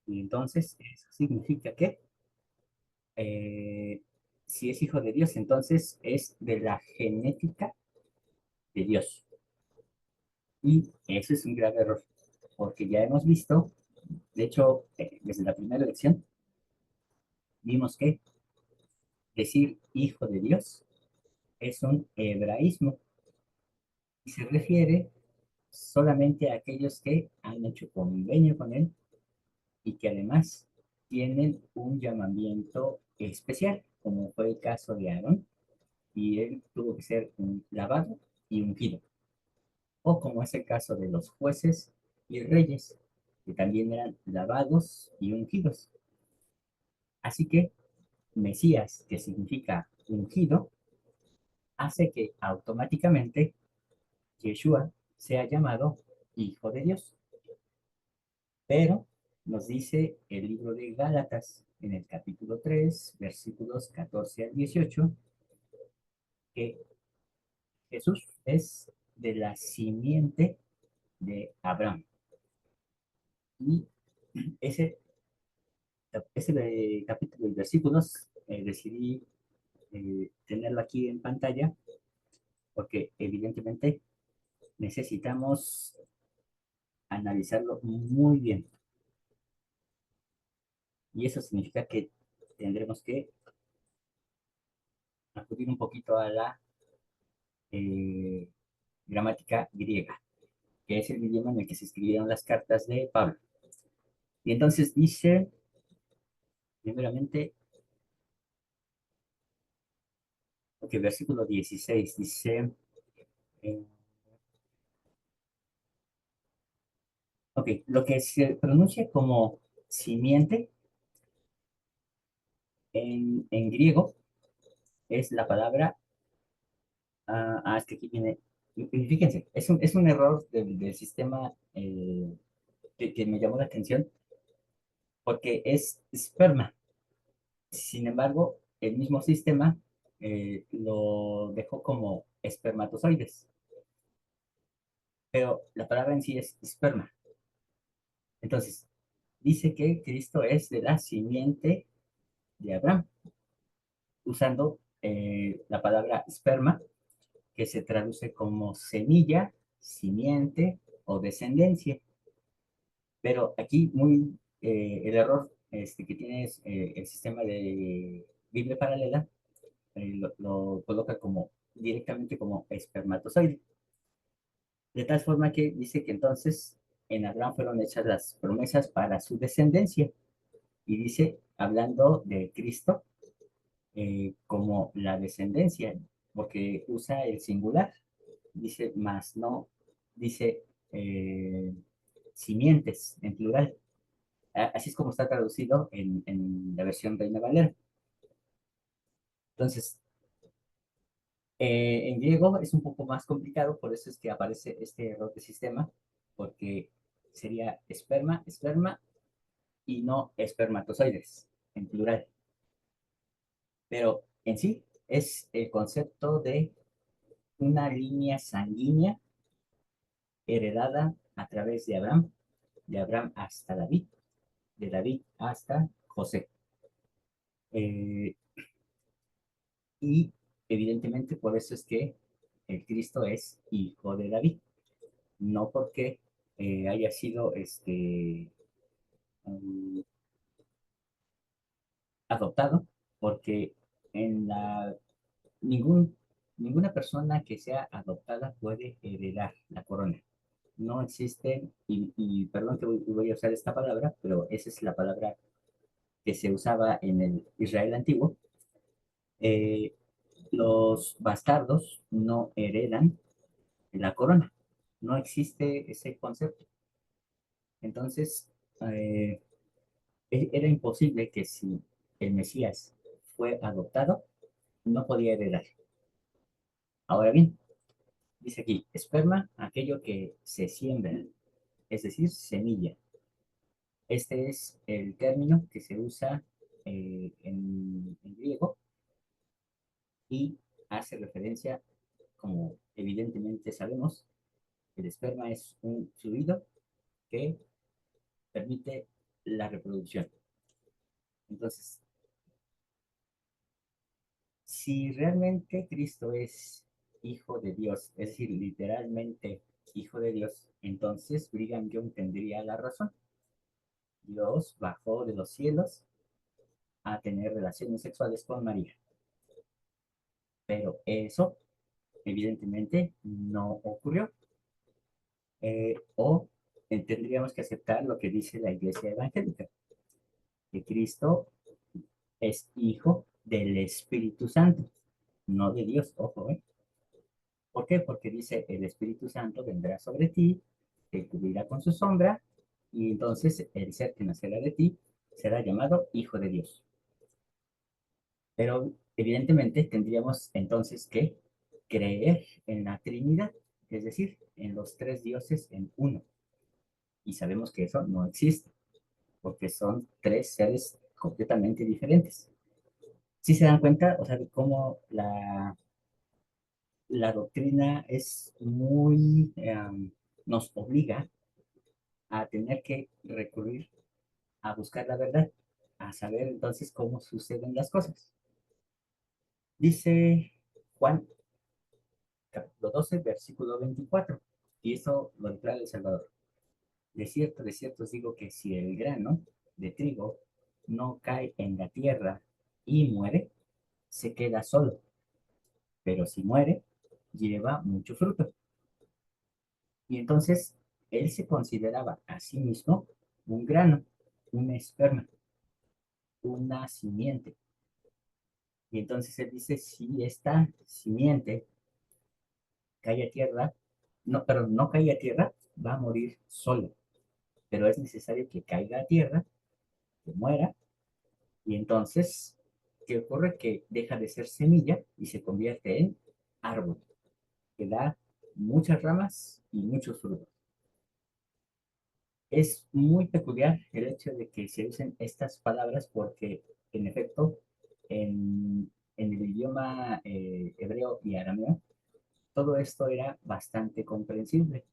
Y entonces eso significa que si es hijo de Dios, entonces es de la genética de Dios. Y eso es un grave error, porque ya hemos visto, de hecho, desde la primera lección, vimos que decir hijo de Dios es un hebraísmo y se refiere solamente a aquellos que han hecho convenio con él y que además tienen un llamamiento especial, como fue el caso de Aarón, y él tuvo que ser un lavado y ungido, o como es el caso de los jueces y reyes, que también eran lavados y ungidos. Así que Mesías, que significa ungido, hace que automáticamente Yeshua sea llamado Hijo de Dios. Pero nos dice el libro de Gálatas en el capítulo 3, versículos 14 al 18, que Jesús es de la simiente de Abraham. Y ese, ese capítulo y versículos decidí tenerlo aquí en pantalla porque evidentemente necesitamos analizarlo muy bien. Y eso significa que tendremos que acudir un poquito a la eh, gramática griega, que es el idioma en el que se escribieron las cartas de Pablo. Y entonces dice, primeramente, ok, versículo 16, dice, eh, ok, lo que se pronuncia como simiente en griego es la palabra, es que aquí viene, y fíjense, es un error del sistema que me llamó la atención, porque es esperma. Sin embargo, el mismo sistema lo dejó como espermatozoides, pero la palabra en sí es esperma. Entonces, dice que Cristo es de la simiente de Abraham, usando la palabra esperma, que se traduce como semilla, simiente o descendencia. Pero aquí el error que tiene el sistema de Biblia paralela, lo coloca como directamente como espermatozoide. De tal forma que dice que entonces en Abraham fueron hechas las promesas para su descendencia. Y dice, hablando de Cristo, como la descendencia, porque usa el singular, dice más, no, dice simientes en plural. Así es como está traducido en la versión Reina Valera. Entonces, en griego es un poco más complicado, por eso es que aparece este error de sistema, porque sería esperma, esperma y no espermatozoides, en plural. Pero en sí es el concepto de una línea sanguínea heredada a través de Abraham hasta David, de David hasta José. Eh, y evidentemente por eso es que el Cristo es hijo de David, no porque haya sido um, adoptado, porque en la ningún, ninguna persona que sea adoptada puede heredar la corona. No existen, y perdón que voy a usar esta palabra, pero esa es la palabra que se usaba en el Israel antiguo. eh, los bastardos no heredan la corona. No existe ese concepto. Entonces, eh, era imposible que si el Mesías fue adoptado, no podía heredar. Ahora bien, dice aquí, esperma, aquello que se siembra, es decir, semilla. Este es el término que se usa en griego y hace referencia, como evidentemente sabemos, el esperma es un fluido que permite la reproducción. Entonces, si realmente Cristo es hijo de Dios, es decir, literalmente hijo de Dios, entonces Brigham Young tendría la razón. Dios bajó de los cielos a tener relaciones sexuales con María. Pero eso, evidentemente, no ocurrió. O tendríamos que aceptar lo que dice la Iglesia Evangélica, que Cristo es hijo del Espíritu Santo, no de Dios, ojo, ¿eh? ¿Por qué? Porque dice, el Espíritu Santo vendrá sobre ti, te cubrirá con su sombra, y entonces el ser que nacerá de ti será llamado Hijo de Dios. Pero evidentemente tendríamos entonces que creer en la Trinidad, es decir, en los tres dioses en uno. Y sabemos que eso no existe, porque son tres seres completamente diferentes. Si se dan cuenta, o sea, de cómo la doctrina es muy, nos obliga a tener que recurrir a buscar la verdad, a saber entonces cómo suceden las cosas. Dice Juan capítulo 12, versículo 24. Y eso lo declara el Salvador. De cierto os digo que si el grano de trigo no cae en la tierra y muere, se queda solo, pero si muere, lleva mucho fruto. Y entonces él se consideraba a sí mismo un grano, un esperma, una simiente. Y entonces él dice, si esta simiente cae a tierra, no, pero no cae a tierra, va a morir solo. Pero es necesario que caiga a tierra, que muera, y entonces, ¿qué ocurre? Que deja de ser semilla y se convierte en árbol, que da muchas ramas y muchos frutos. Es muy peculiar el hecho de que se usen estas palabras porque, en efecto, en el idioma hebreo y arameo, todo esto era bastante comprensible.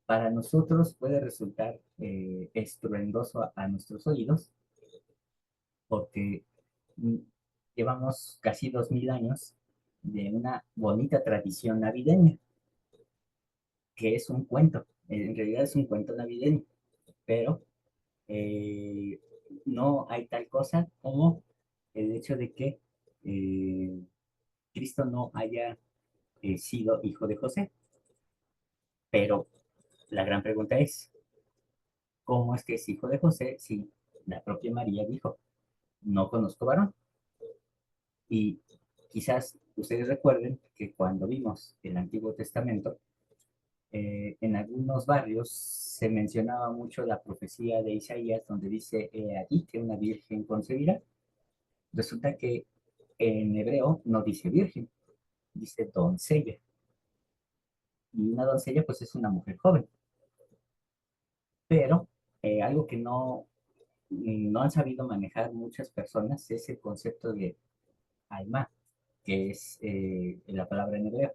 Para nosotros puede resultar estruendoso a nuestros oídos porque mm, llevamos casi 2000 años de una bonita tradición navideña, que es un cuento. En realidad es un cuento navideño, pero eh, no hay tal cosa como el hecho de que eh, Cristo no haya sido hijo de José. Pero la gran pregunta es, ¿cómo es que es hijo de José si la propia María dijo, no conozco varón? Y quizás ustedes recuerden que cuando vimos el Antiguo Testamento, en algunos barrios se mencionaba mucho la profecía de Isaías, donde dice, aquí que una virgen concebirá. Resulta que en hebreo no dice virgen, dice doncella. Y una doncella pues es una mujer joven. Pero algo que no han sabido manejar muchas personas es el concepto de alma, que es la palabra en hebreo.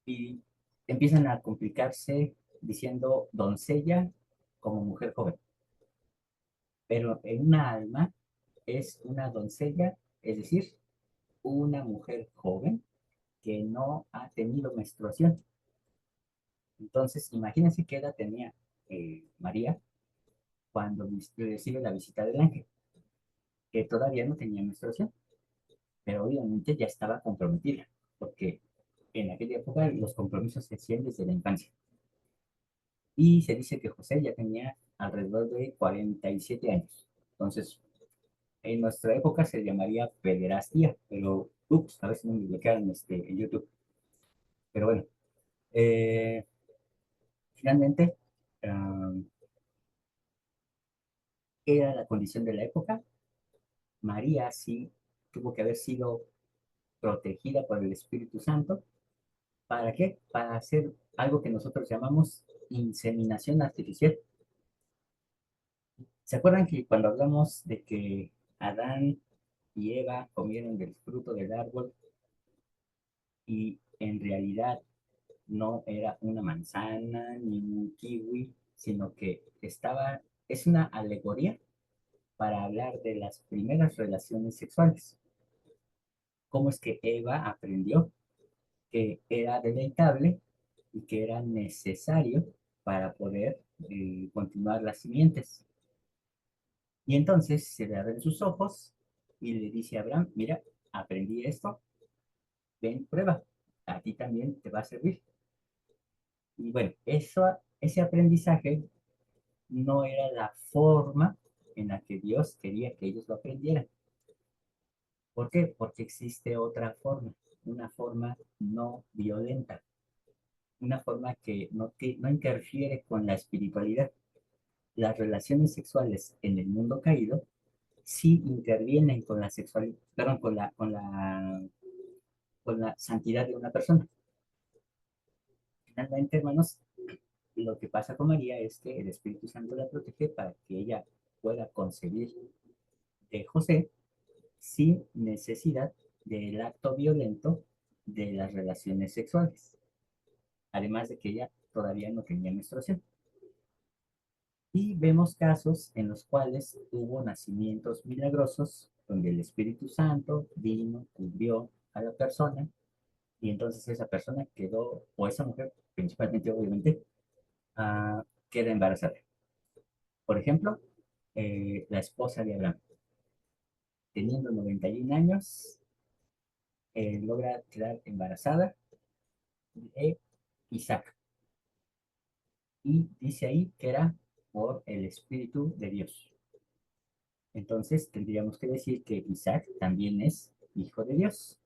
Y empiezan a complicarse diciendo doncella como mujer joven. Pero en una alma es una doncella, es decir, una mujer joven que no ha tenido menstruación. Entonces, imagínense qué edad tenía María cuando recibe la visita del ángel, que todavía no tenía menstruación, pero obviamente ya estaba comprometida, porque en aquella época los compromisos se hacían desde la infancia. Y se dice que José ya tenía alrededor de 47 años. Entonces, en nuestra época se llamaría pederastía, pero, ups, a veces no me bloquearon en YouTube. Pero bueno, eh, finalmente, um, era la condición de la época. María sí tuvo que haber sido protegida por el Espíritu Santo. ¿Para qué? Para hacer algo que nosotros llamamos inseminación artificial. ¿Se acuerdan que cuando hablamos de que Adán y Eva comieron del fruto del árbol y en realidad no era una manzana ni un kiwi, sino que es una alegoría para hablar de las primeras relaciones sexuales? ¿Cómo es que Eva aprendió que era deleitable y que era necesario para poder continuar las simientes? Y entonces se le abren sus ojos y le dice a Abraham, mira, aprendí esto, ven, prueba, a ti también te va a servir. Y bueno, ese aprendizaje no era la forma en la que Dios quería que ellos lo aprendieran. ¿Por qué? Porque existe otra forma, una forma no violenta, una forma que no interfiere con la espiritualidad. Las relaciones sexuales en el mundo caído sí intervienen con la sexualidad, perdón, con la santidad de una persona. Finalmente, hermanos, lo que pasa con María es que el Espíritu Santo la protege para que ella pueda concebir de José sin necesidad del acto violento de las relaciones sexuales, además de que ella todavía no tenía menstruación. Y vemos casos en los cuales hubo nacimientos milagrosos donde el Espíritu Santo vino, cubrió a la persona y entonces esa persona quedó, o esa mujer principalmente, obviamente, queda embarazada. Por ejemplo, la esposa de Abraham, teniendo 91 años, logra quedar embarazada de Isaac. Y dice ahí que era por el Espíritu de Dios. Entonces tendríamos que decir que Isaac también es hijo de Dios,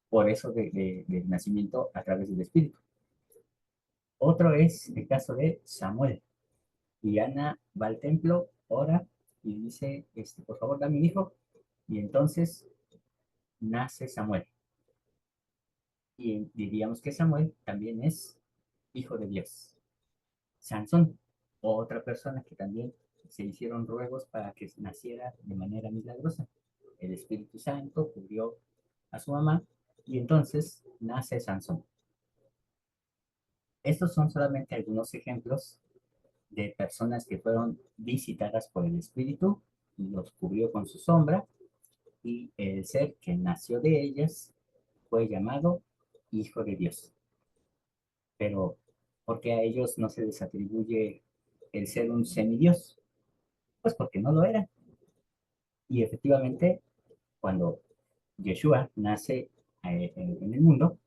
por eso del nacimiento a través del Espíritu. Otro es el caso de Samuel. Y Ana va al templo, ora y dice, por favor, dame un hijo. Y entonces nace Samuel. Y diríamos que Samuel también es hijo de Dios. Sansón, otra persona que también se hicieron ruegos para que naciera de manera milagrosa. El Espíritu Santo cubrió a su mamá y entonces nace Sansón. Estos son solamente algunos ejemplos de personas que fueron visitadas por el Espíritu y los cubrió con su sombra, y el ser que nació de ellas fue llamado Hijo de Dios. Pero, ¿por qué a ellos no se les atribuye el ser un semidios? Pues porque no lo era. Y efectivamente, cuando Yeshua nace en el mundo,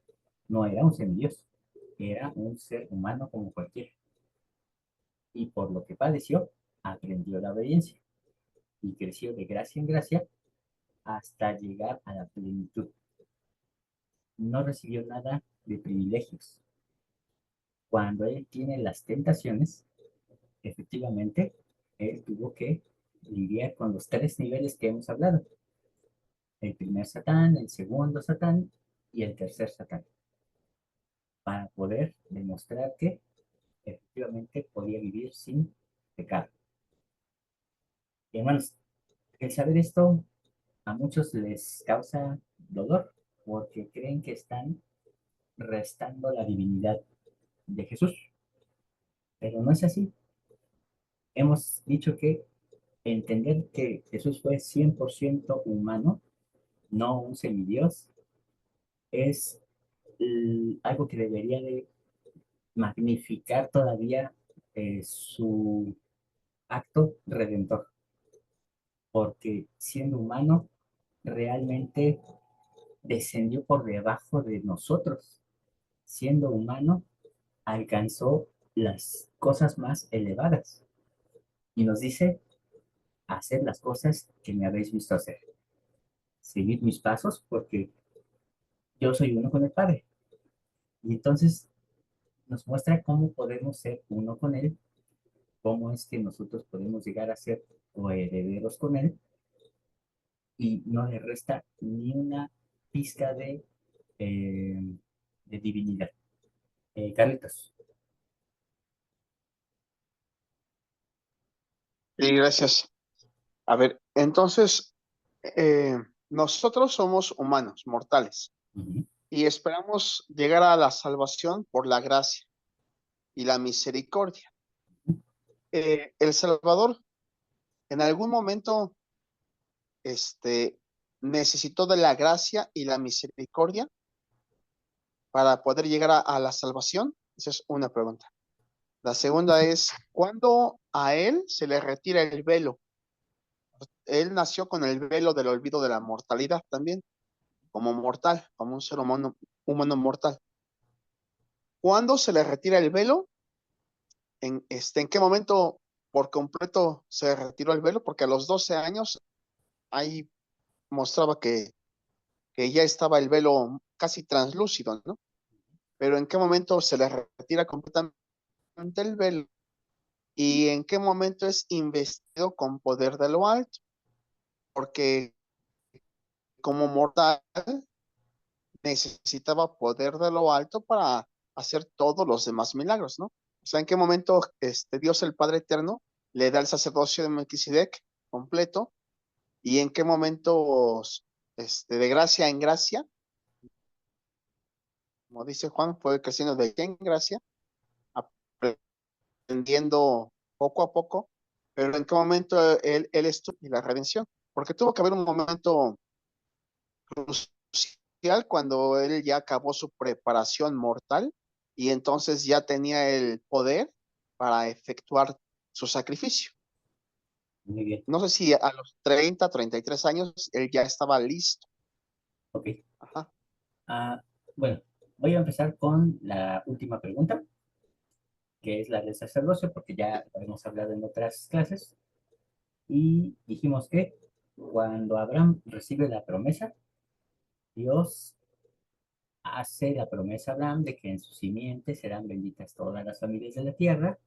no era un semidios, era un ser humano como cualquiera. Y por lo que padeció, aprendió la obediencia y creció de gracia en gracia hasta llegar a la plenitud. No recibió nada de privilegios. Cuando él tiene las tentaciones, efectivamente, él tuvo que lidiar con los tres niveles que hemos hablado. El primer Satán, el segundo Satán y el tercer Satán, para poder demostrar que efectivamente podía vivir sin pecado. Y hermanos, el saber esto a muchos les causa dolor porque creen que están restando la divinidad de Jesús, pero no es así. Hemos dicho que entender que Jesús fue 100% humano, no un semidios, es algo que debería de magnificar todavía su acto redentor, porque siendo humano realmente descendió por debajo de nosotros. Siendo humano, alcanzó las cosas más elevadas y nos dice, hacer las cosas que me habéis visto hacer. Seguid mis pasos porque yo soy uno con el Padre. Y entonces nos muestra cómo podemos ser uno con Él, cómo es que nosotros podemos llegar a ser coherederos con Él, y no le resta ni una pizca eh, de divinidad. Carlitos. Y gracias. A ver, entonces, eh, nosotros somos humanos, mortales, Ujú. y esperamos llegar a la salvación por la gracia y la misericordia. El Salvador en algún momento necesitó de la gracia y la misericordia para poder llegar a la salvación. Esa es una pregunta. La segunda es, ¿cuándo a él se le retira el velo? Él nació con el velo del olvido de la mortalidad también, como mortal, como un ser humano mortal. ¿Cuándo se le retira el velo? ¿En qué momento por completo se retiró el velo? Porque a los 12 años ahí mostraba que ya estaba el velo casi translúcido, ¿no? Pero ¿en qué momento se le retira completamente el velo? ¿Y en qué momento es investido con poder de lo alto? Porque como mortal necesitaba poder de lo alto para hacer todos los demás milagros, ¿no? O sea, ¿en qué momento Dios el Padre Eterno le da el sacerdocio de Melquisedec completo? ¿Y en qué momentos de gracia en gracia, como dice Juan, fue creciendo de gracia en gracia, aprendiendo poco a poco, pero en qué momento él estuvo y la redención? Porque tuvo que haber un momento crucial cuando él ya acabó su preparación mortal y entonces ya tenía el poder para efectuar su sacrificio. Muy bien, No sé si a los 33 años él ya estaba listo. ok. Ajá. Bueno, voy a empezar con la última pregunta, que es la del sacerdocio, porque ya lo hemos hablado en otras clases, y dijimos que cuando Abraham recibe la promesa, Dios hace la promesa a Abraham de que en su simiente serán benditas todas las familias de la tierra.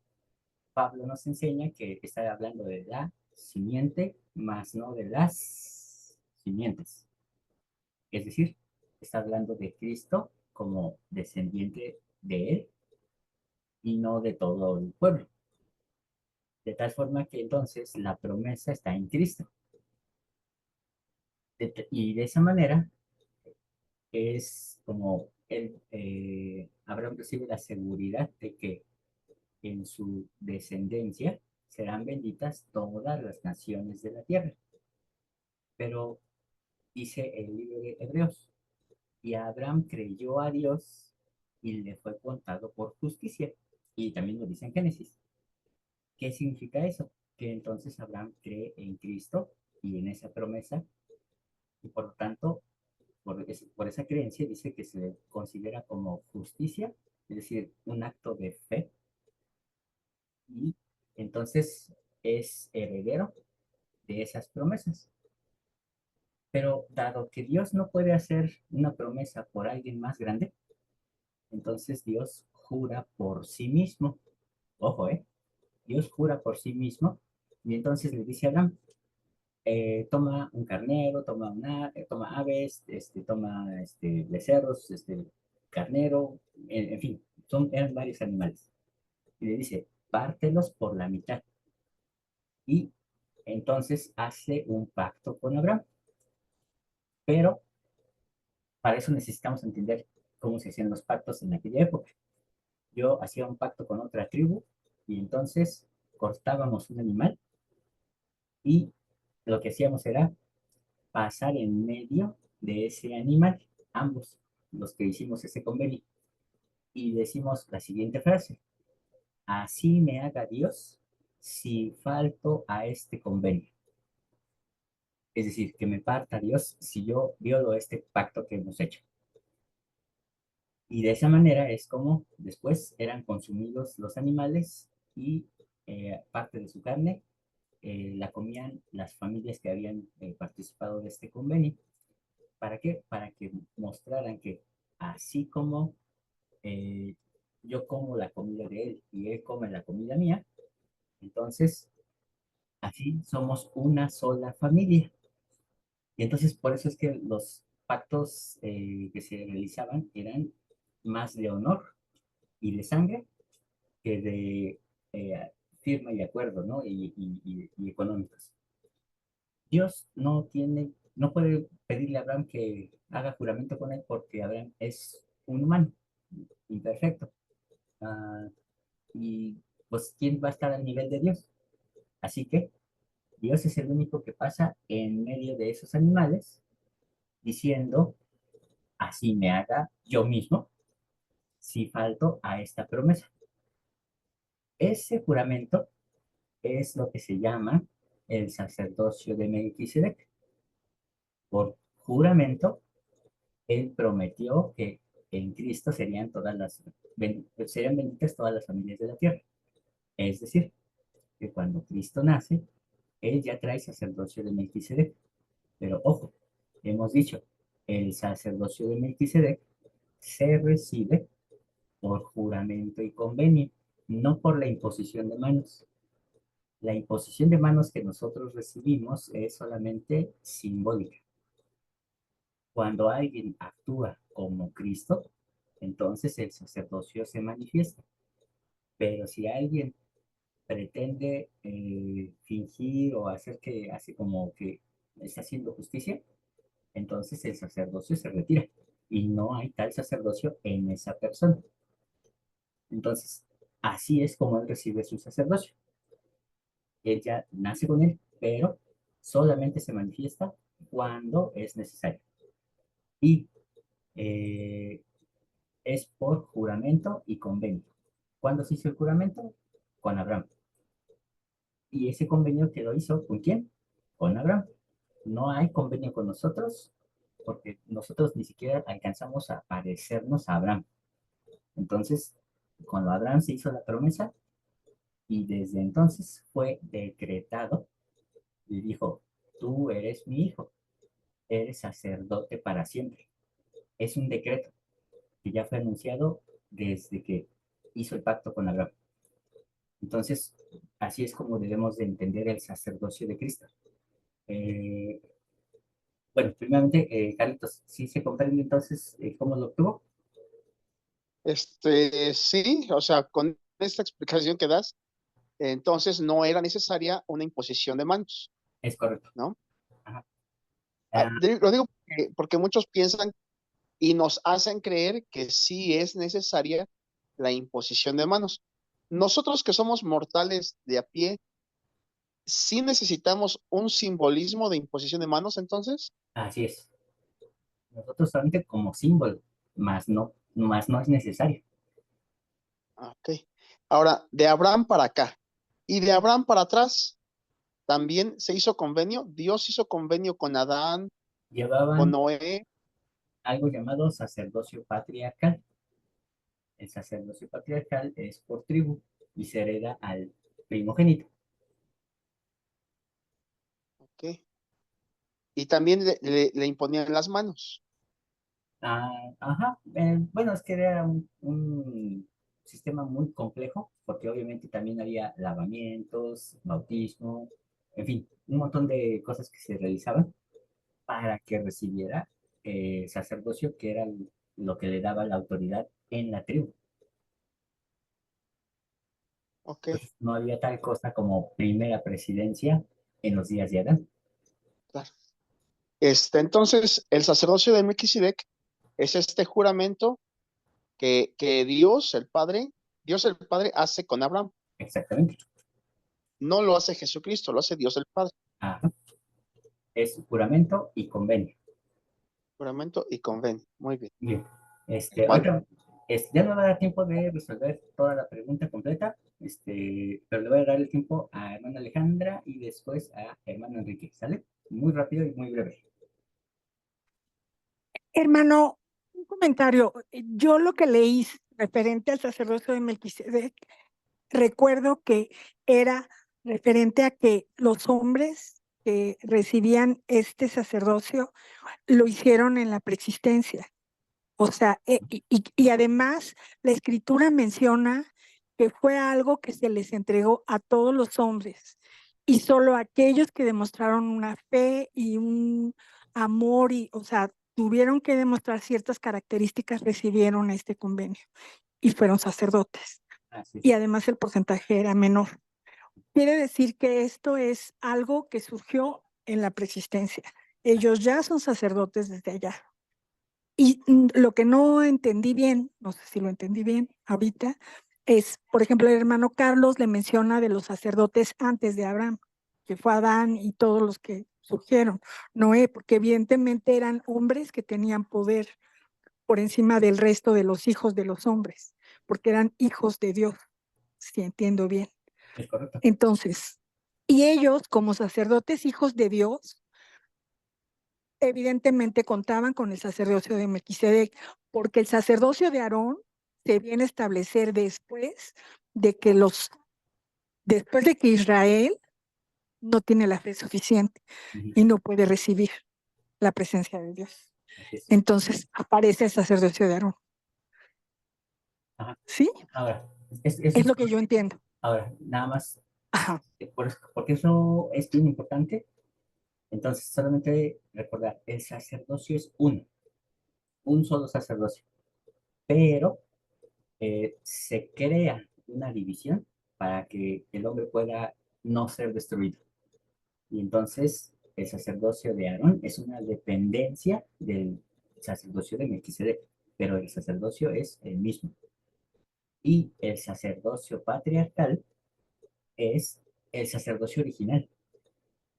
Pablo nos enseña que está hablando de la simiente, más no de las simientes. Es decir, está hablando de Cristo como descendiente de él y no de todo el pueblo. De tal forma que entonces la promesa está en Cristo. Y de esa manera es como Abraham recibe la seguridad de que en su descendencia serán benditas todas las naciones de la tierra. Pero dice el libro de Hebreos, y Abraham creyó a Dios y le fue contado por justicia. Y también lo dice en Génesis. ¿Qué significa eso? Que entonces Abraham cree en Cristo y en esa promesa, y por lo tanto, por esa creencia dice que se le considera como justicia, es decir, un acto de fe, y entonces es heredero de esas promesas. Pero dado que Dios no puede hacer una promesa por alguien más grande, entonces Dios jura por sí mismo. Ojo, Dios jura por sí mismo y entonces le dice a Abraham, toma un carnero, toma aves, toma becerros, carnero, en fin, eran varios animales. Y le dice, pártelos por la mitad. Y entonces hace un pacto con Abraham. Pero para eso necesitamos entender cómo se hacían los pactos en aquella época. Yo hacía un pacto con otra tribu y entonces cortábamos un animal y lo que hacíamos era pasar en medio de ese animal, ambos los que hicimos ese convenio, y decimos la siguiente frase: así me haga Dios si falto a este convenio. Es decir, que me parta Dios si yo violo este pacto que hemos hecho. Y de esa manera es como después eran consumidos los animales y parte de su carne la comían las familias que habían participado de este convenio. ¿Para qué? Para que mostraran que así como eh, yo como la comida de él y él come la comida mía, entonces así somos una sola familia. Y entonces por eso es que los pactos que se realizaban eran más de honor y de sangre que de firma y acuerdo, ¿no? Y económicos. Dios no puede pedirle a Abraham que haga juramento con él porque Abraham es un humano imperfecto. Ah, y pues, ¿quién va a estar al nivel de Dios? Así que Dios es el único que pasa en medio de esos animales diciendo, así me haga yo mismo si falto a esta promesa. Ese juramento es lo que se llama el sacerdocio de Melquisedec. Por juramento, él prometió que en Cristo serían benditas todas las familias de la tierra. Es decir, que cuando Cristo nace, él ya trae sacerdocio de Melquisedec. Pero ojo, hemos dicho, el sacerdocio de Melquisedec se recibe por juramento y convenio, no por la imposición de manos. La imposición de manos que nosotros recibimos es solamente simbólica. Cuando alguien actúa como Cristo, entonces el sacerdocio se manifiesta. Pero si alguien pretende fingir o hacer que hace como que está haciendo justicia, entonces el sacerdocio se retira y no hay tal sacerdocio en esa persona. Entonces, así es como él recibe su sacerdocio. Ella nace con él, pero solamente se manifiesta cuando es necesario. Y eh, es por juramento y convenio. ¿Cuándo se hizo el juramento? Con Abraham. Y ese convenio que lo hizo, ¿con quién? Con Abraham. No hay convenio con nosotros porque nosotros ni siquiera alcanzamos a parecernos a Abraham. Entonces, cuando Abraham se hizo la promesa y desde entonces fue decretado y dijo, tú eres mi hijo, eres sacerdote para siempre. Es un decreto que ya fue anunciado desde que hizo el pacto con Abraham. Entonces, así es como debemos de entender el sacerdocio de Cristo. Eh, bueno, primeramente, Carlitos, ¿sí se comprende entonces cómo lo obtuvo? Sí, o sea, con esta explicación que das, entonces no era necesaria una imposición de manos, Es correcto. ¿no? Ajá. Ah, Lo digo porque muchos piensan y nos hacen creer que sí es necesaria la imposición de manos. Nosotros que somos mortales de a pie, ¿sí necesitamos un simbolismo de imposición de manos entonces? así es. Nosotros solamente como símbolo, más no es necesario. Ok. Ahora, de Abraham para acá y de Abraham para atrás, también se hizo convenio. Dios hizo convenio con Adán, con Llevaban Noé. algo llamado sacerdocio patriarcal. El sacerdocio patriarcal es por tribu y se hereda al primogénito. Ok. Y también le imponían las manos. Ah, ajá, bueno, es que era un sistema muy complejo, porque obviamente también había lavamientos, bautismo, en fin, un montón de cosas que se realizaban para que recibiera sacerdocio, que era lo que le daba la autoridad en la tribu. Ok, Entonces, no había tal cosa como primera presidencia en los días de Adán. claro. Entonces, el sacerdocio de Melquisedec es este juramento que Dios el Padre hace con Abraham. Exactamente. No lo hace Jesucristo, lo hace Dios el Padre. Ajá. Es juramento y convenio. Juramento y convenio. Muy bien. Bien, Bueno, ahorita ya no me va a dar tiempo de resolver toda la pregunta completa, pero le voy a dar el tiempo a hermana Alejandra y después a hermano Enrique, ¿sale? Muy rápido y muy breve. Hermano, un comentario. Yo lo que leí referente al sacerdocio de Melquisedec, recuerdo que era referente a que los hombres que recibían este sacerdocio lo hicieron en la preexistencia. O sea, y además la escritura menciona que fue algo que se les entregó a todos los hombres y solo aquellos que demostraron una fe y un amor y, o sea, tuvieron que demostrar ciertas características, recibieron este convenio y fueron sacerdotes. Así Y es. además el porcentaje era menor. Quiere decir que esto es algo que surgió en la preexistencia. Ellos ya son sacerdotes desde allá. Y lo que no entendí bien, no sé si lo entendí bien ahorita, es, por ejemplo, el hermano Carlos le menciona de los sacerdotes antes de Abraham, que fue Adán y todos los que surgieron. Noé, porque evidentemente eran hombres que tenían poder por encima del resto de los hijos de los hombres, porque eran hijos de Dios, si entiendo bien. Es correcto. Entonces, y ellos como sacerdotes hijos de Dios, evidentemente contaban con el sacerdocio de Melquisedec, porque el sacerdocio de Aarón se viene a establecer de que después de que Israel no tiene la fe suficiente Ujú. y no puede recibir la presencia de Dios. Así es. Entonces aparece el sacerdocio de Aarón. Ajá. ¿Sí? Ahora, eso Es es, lo que yo entiendo. ahora, nada más, Ajá. porque eso es bien importante. Entonces, solamente recordar, el sacerdocio es uno, un solo sacerdocio, pero se crea una división para que el hombre pueda no ser destruido. Y entonces el sacerdocio de Aarón es una dependencia del sacerdocio de Melquisedec, pero el sacerdocio es el mismo. Y el sacerdocio patriarcal es el sacerdocio original,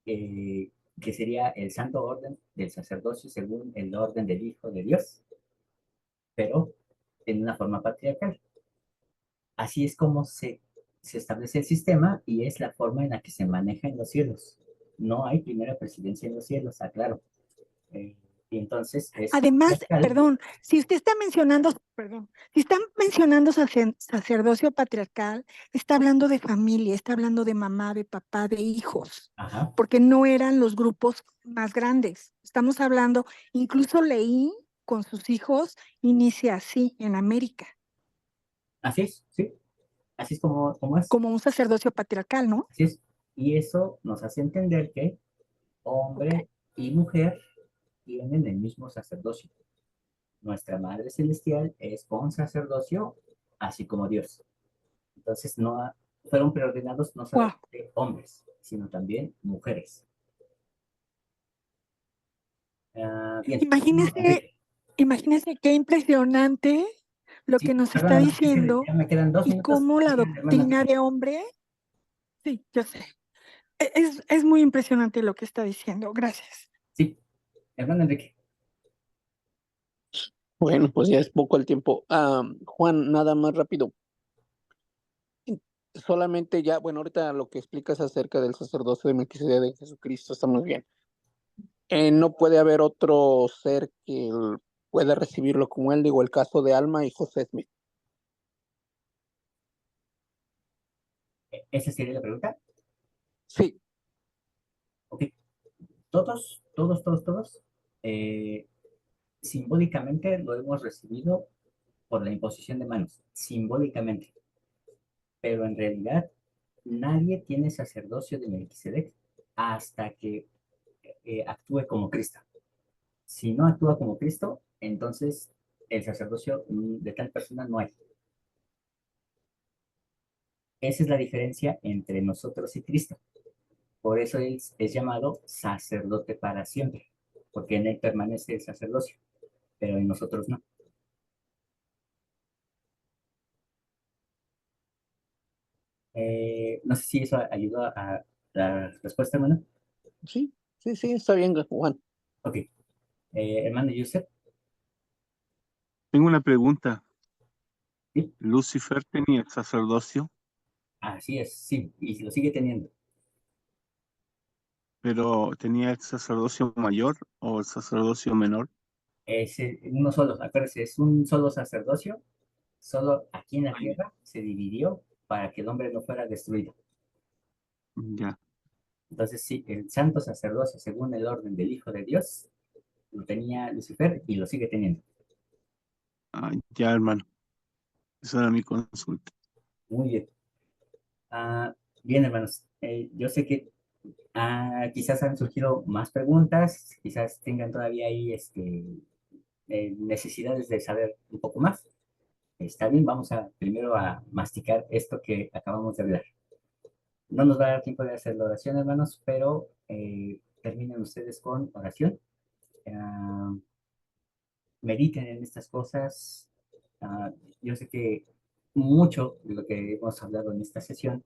eh, que sería el santo orden del sacerdocio según el orden del Hijo de Dios, pero en una forma patriarcal. Así es como se establece el sistema y es la forma en la que se maneja en los cielos. No hay primera presidencia en los cielos, aclaro. Y entonces es Además, patriarcal. perdón, si usted está mencionando, perdón, si está mencionando sacerdocio patriarcal, está hablando de familia, está hablando de mamá, de papá, de hijos, Ajá, porque no eran los grupos más grandes. Estamos hablando, incluso Leí con sus hijos inicia así en América, así es, sí. Así es como es. como un sacerdocio patriarcal, ¿no? Así es. Y eso nos hace entender que hombre y mujer tienen el mismo sacerdocio. Nuestra Madre Celestial es con sacerdocio, así como Dios. Entonces, fueron preordenados no Wow. solamente hombres, sino también mujeres. Bien. Imagínese, imagínese qué impresionante lo Sí, que nos está perdóname, es que diciendo ya me quedan 2 y minutos. cómo la Sigan, hermana. doctrina de hombre, sí, yo sé. Es muy impresionante lo que está diciendo. Gracias. Sí, hermano Enrique. Bueno, pues ya es poco el tiempo. Juan, nada más rápido. Solamente ya, bueno, ahorita lo que explicas acerca del sacerdocio de Melquisedec de Jesucristo está muy bien. No puede haber otro ser que pueda recibirlo como él, digo, el caso de Alma y José Smith. ¿Esa sería la pregunta? Sí, Ok. Todos, simbólicamente lo hemos recibido por la imposición de manos, simbólicamente. Pero en realidad nadie tiene sacerdocio de Melquisedec hasta que actúe como Cristo. Si no actúa como Cristo, entonces el sacerdocio de tal persona no hay. Esa es la diferencia entre nosotros y Cristo. Por eso es llamado sacerdote para siempre, porque en él permanece el sacerdocio, pero en nosotros no. No sé si eso ayudó a la respuesta, hermano. sí, está bien, Juan. Ok. Hermano Yusef, Tengo una pregunta. ¿sí? ¿Lucifer tenía el sacerdocio, Así es, sí, y lo sigue teniendo. pero tenía el sacerdocio mayor o el sacerdocio menor? Es uno solo, acuérdense, es un solo sacerdocio, solo aquí en la tierra se dividió para que el hombre no fuera destruido. Ya, Entonces, sí, el santo sacerdocio, según el orden del Hijo de Dios, lo tenía Lucifer y lo sigue teniendo. ya, hermano. Esa era mi consulta. Muy bien. Bien, hermanos, yo sé que quizás han surgido más preguntas, quizás tengan todavía ahí necesidades de saber un poco más. Está bien, vamos primero a masticar esto que acabamos de hablar. No nos va a dar tiempo de hacer la oración, hermanos, pero terminen ustedes con oración. Ah, Mediten en estas cosas. Ah, yo sé que mucho de lo que hemos hablado en esta sesión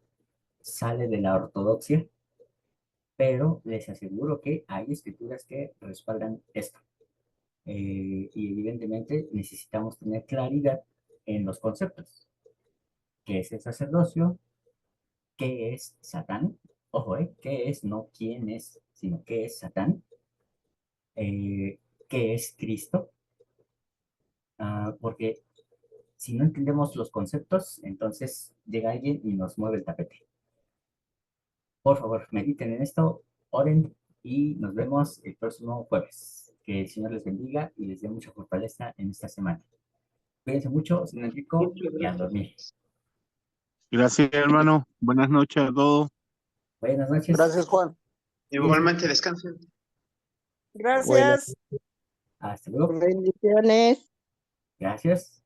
sale de la ortodoxia, pero les aseguro que hay escrituras que respaldan esto. Y evidentemente necesitamos tener claridad en los conceptos. ¿Qué es el sacerdocio? ¿Qué es Satán? Ojo, ¿qué es? No quién es, sino qué es Satán. ¿Qué es Cristo? Porque si no entendemos los conceptos, entonces llega alguien y nos mueve el tapete. Por favor, mediten en esto, oren y nos vemos el próximo jueves. Que el Señor les bendiga y les dé mucha fortaleza en esta semana. Cuídense mucho, señor Enrico, y a dormir. Gracias, hermano. Buenas noches a todos. Buenas noches. Gracias, Juan. Igualmente, descansen. Bueno. Gracias. Hasta luego. Bendiciones. Gracias.